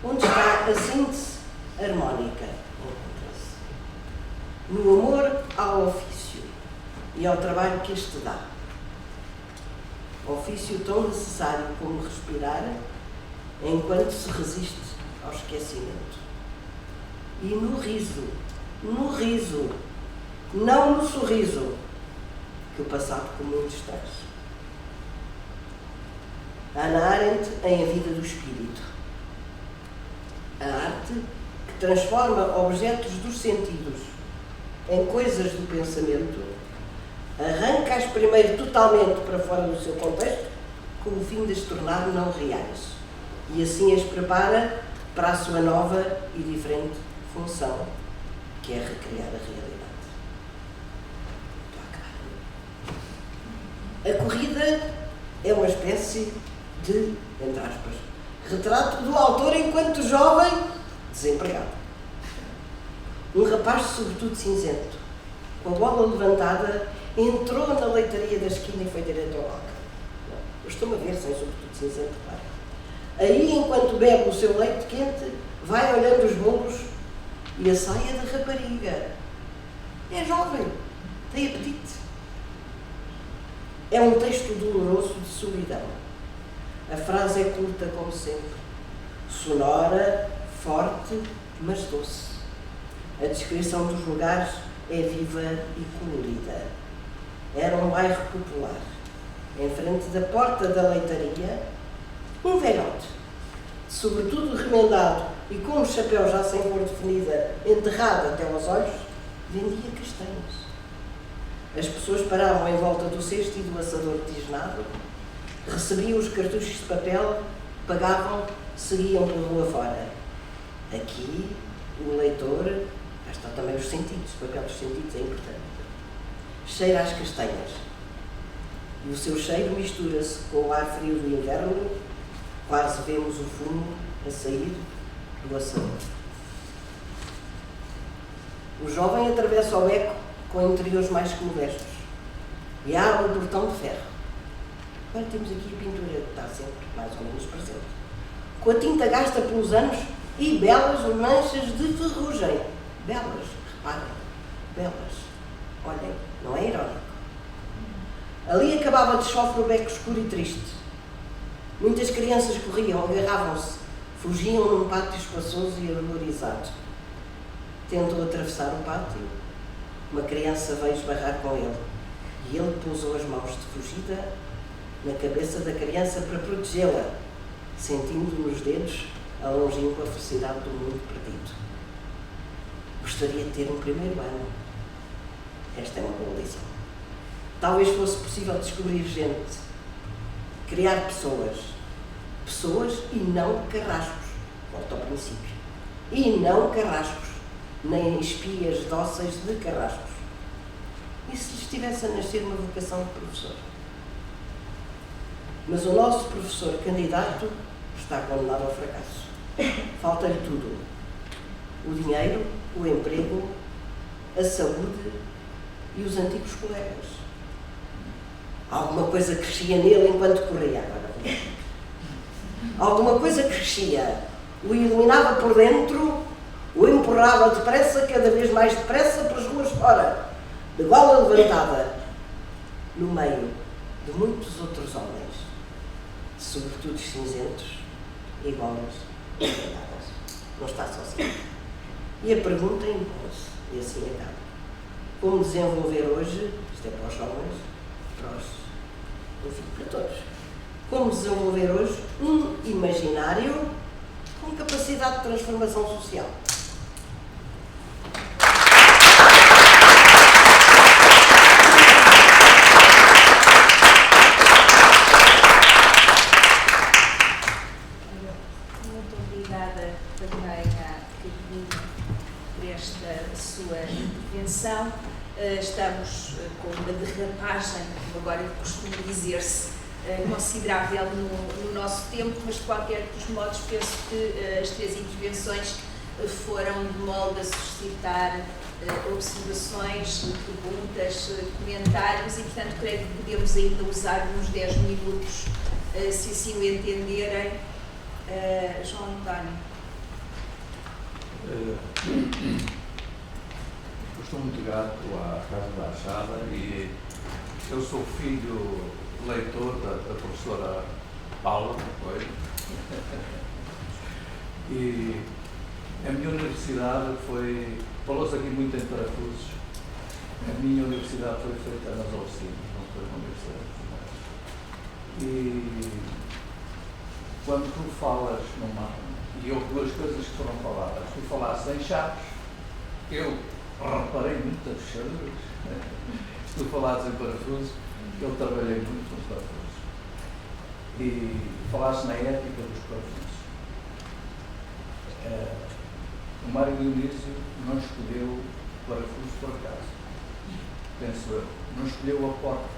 Onde está a síntese harmónica? Encontra-se no amor ao ofício e ao trabalho que este dá. Ofício tão necessário como respirar, enquanto se resiste ao esquecimento. E no riso, não no sorriso, que o passado comum traz. Hannah Arendt em A Vida do Espírito. A arte que transforma objetos dos sentidos em coisas do pensamento, arranca-as primeiro totalmente para fora do seu contexto, com o fim de as tornar não reais, e assim as prepara para a sua nova e diferente função, que é recriar a realidade. A corrida é uma espécie de, entre aspas, retrato do autor enquanto jovem desempregado. Um rapaz sobretudo cinzento, com a bola levantada, entrou na leitaria da esquina e foi direto ao balcão. Eu estou-me a ver sem sobretudo cinzento, claro. Aí, enquanto bebe o seu leite quente, vai olhando os bolos e a saia da rapariga. É jovem, tem apetite. É um texto doloroso de solidão. A frase é curta como sempre, sonora, forte, mas doce. A descrição dos lugares é viva e colorida. Era um bairro popular. Em frente da porta da leitaria, um velhote, sobretudo remendado e com o chapéu já sem cor definida, enterrado até aos olhos, vendia castanhas. As pessoas paravam em volta do cesto e do assador tisnado, recebiam os cartuchos de papel, pagavam, seguiam pela rua fora. Aqui, o leitor, cá estão também os sentidos, o papel dos sentidos é importante, cheira às castanhas. E o seu cheiro mistura-se com o ar frio do inverno, quase vemos o fumo a sair do assador. O jovem atravessa o beco com interiores mais que modestos e abre o portão de ferro. Agora temos aqui a pintura que está sempre mais ou menos presente, com a tinta gasta pelos anos e belas manchas de ferrugem. Belas, reparem, belas. Olhem, não é irónico. Ali acabava de chofre o beco escuro e triste. Muitas crianças corriam, agarravam-se, fugiam num pátio espaçoso e arborizado. Tentou atravessar o pátio. Uma criança veio esbarrar com ele e ele pousou as mãos de fugida na cabeça da criança para protegê-la, sentindo nos dedos a longínqua felicidade do mundo perdido. Gostaria de ter um primeiro ano. Esta é uma boa lição. Talvez fosse possível descobrir gente, criar pessoas, pessoas e não carrascos. Volto ao princípio. E não carrascos, nem espias dóceis de carrascos. E se lhes tivesse a nascer uma vocação de professor? Mas o nosso professor candidato está condenado ao fracasso. Falta-lhe tudo. O dinheiro, o emprego, a saúde e os antigos colegas. Alguma coisa crescia nele enquanto corria. Agora, alguma coisa crescia. O iluminava por dentro, o empurrava depressa, cada vez mais depressa, pelas ruas fora, de gola levantada, no meio de muitos outros homens, sobretudo cinzentos e golas levantadas. Não está sozinho. E a pergunta impõe-se, e assim acaba. Como desenvolver hoje, isto é para os jovens, enfim, para todos, como desenvolver hoje um imaginário com capacidade de transformação social? Muito obrigada também à Carolina por esta sua intervenção. Estamos com uma derrapagem, como agora costuma dizer-se, considerável no nosso tempo, mas de qualquer dos modos penso que as três intervenções foram de modo a suscitar observações, perguntas, comentários e, portanto, creio que podemos ainda usar uns 10 minutos, se assim o entenderem. João António. Eu estou muito grato à Casa da Achada e eu sou filho leitor da professora Paula, foi? E a minha universidade falou-se aqui muito em parafusos, a minha universidade foi feita nas oficinas, não foi uma universidade. E quando tu falas e houve duas coisas que foram faladas, tu falaste em chaves, eu reparei muito as fechaduras, se tu falaste em parafusos, eu trabalhei muito com os parafusos. E falaste na ética dos parafusos. O Mário Dionísio não escolheu parafusos por acaso, penso eu. Não escolheu a porta.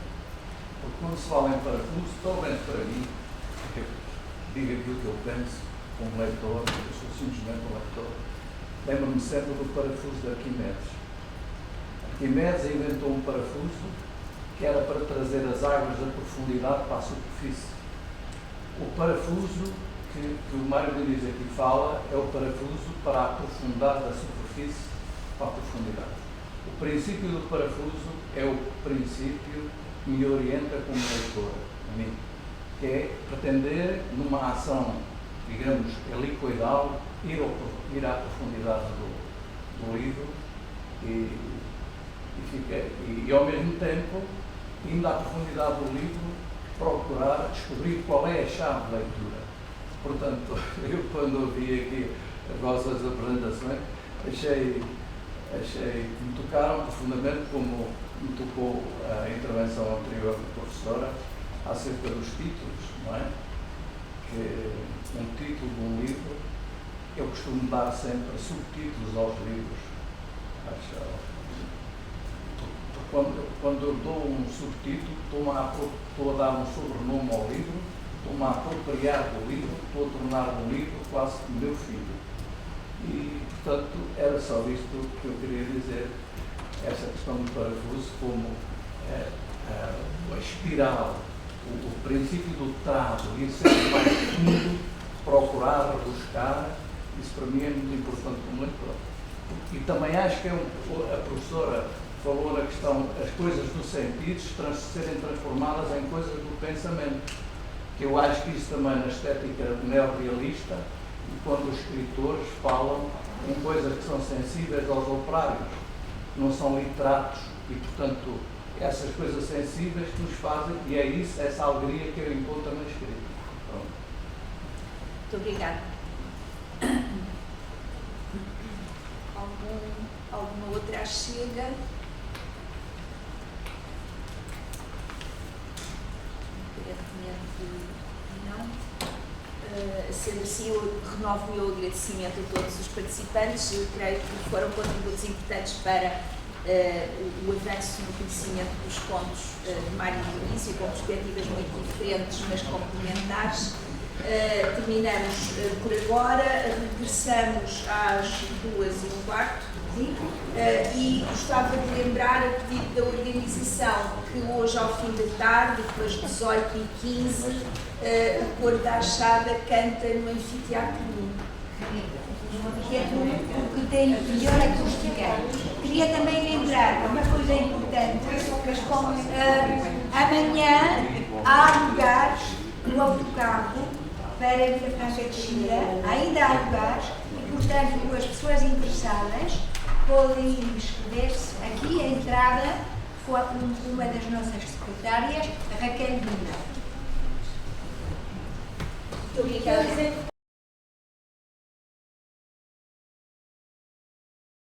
Porque quando se fala em parafusos, pelo menos para mim, eu digo aquilo que eu penso, como leitor, eu sou simplesmente um leitor, lembro-me sempre do parafuso de Arquimedes. Arquimedes inventou um parafuso que era para trazer as águas da profundidade para a superfície. O parafuso que o Mário Dionísio aqui fala é o parafuso para a profundidade da superfície para a profundidade. O princípio do parafuso é o princípio que me orienta como leitor, a mim, que é pretender, numa ação, digamos, helicoidal, ir à profundidade do livro e ao mesmo tempo, indo à profundidade do livro, procurar descobrir qual é a chave de leitura. Portanto, eu quando ouvi aqui as vossas apresentações, achei que me tocaram profundamente, como me tocou a intervenção anterior da professora, acerca dos títulos, não é? Que um título de um livro, eu costumo dar sempre subtítulos aos livros. Quando eu dou um subtítulo, estou a dar um sobrenome ao livro, estou-me a apropriar do livro, estou a tornar o livro quase como meu filho. E, portanto, era só isto que eu queria dizer, essa questão do parafuso como a espiral, o princípio do traço, ir sempre mais fundo, procurar, rebuscar, isso para mim é muito importante como leitor. E também acho que a professora falou na questão, as coisas dos sentidos serem transformadas em coisas do pensamento, que eu acho que isso também na estética neorrealista, e quando os escritores falam em coisas que são sensíveis aos operários, não são literatos, e portanto essas coisas sensíveis que nos fazem, e é isso, essa alegria que eu encontro na escrita. Pronto. Muito obrigada. Alguma outra chega? Aparentemente não. Sendo assim, eu renovo o meu agradecimento a todos os participantes. Eu creio que foram contributos importantes para o avanço no conhecimento dos contos de Mário Dionísio, com perspectivas muito diferentes, mas complementares. Terminamos por agora, regressamos às 2:15. E gostava de lembrar, a pedido da organização, que hoje, ao fim da tarde, pelas 18:15, o Coro da Achada canta no Anfiteatro 1. Que é o que tem melhor acústica. Queria também lembrar uma coisa importante, amanhã há lugares no autocarro para ir a França Cristina, ainda há lugares, e portanto as pessoas interessadas podem ir inscrever-se aqui. A entrada foi uma das nossas secretárias, a Raquel Lima. Muito obrigada.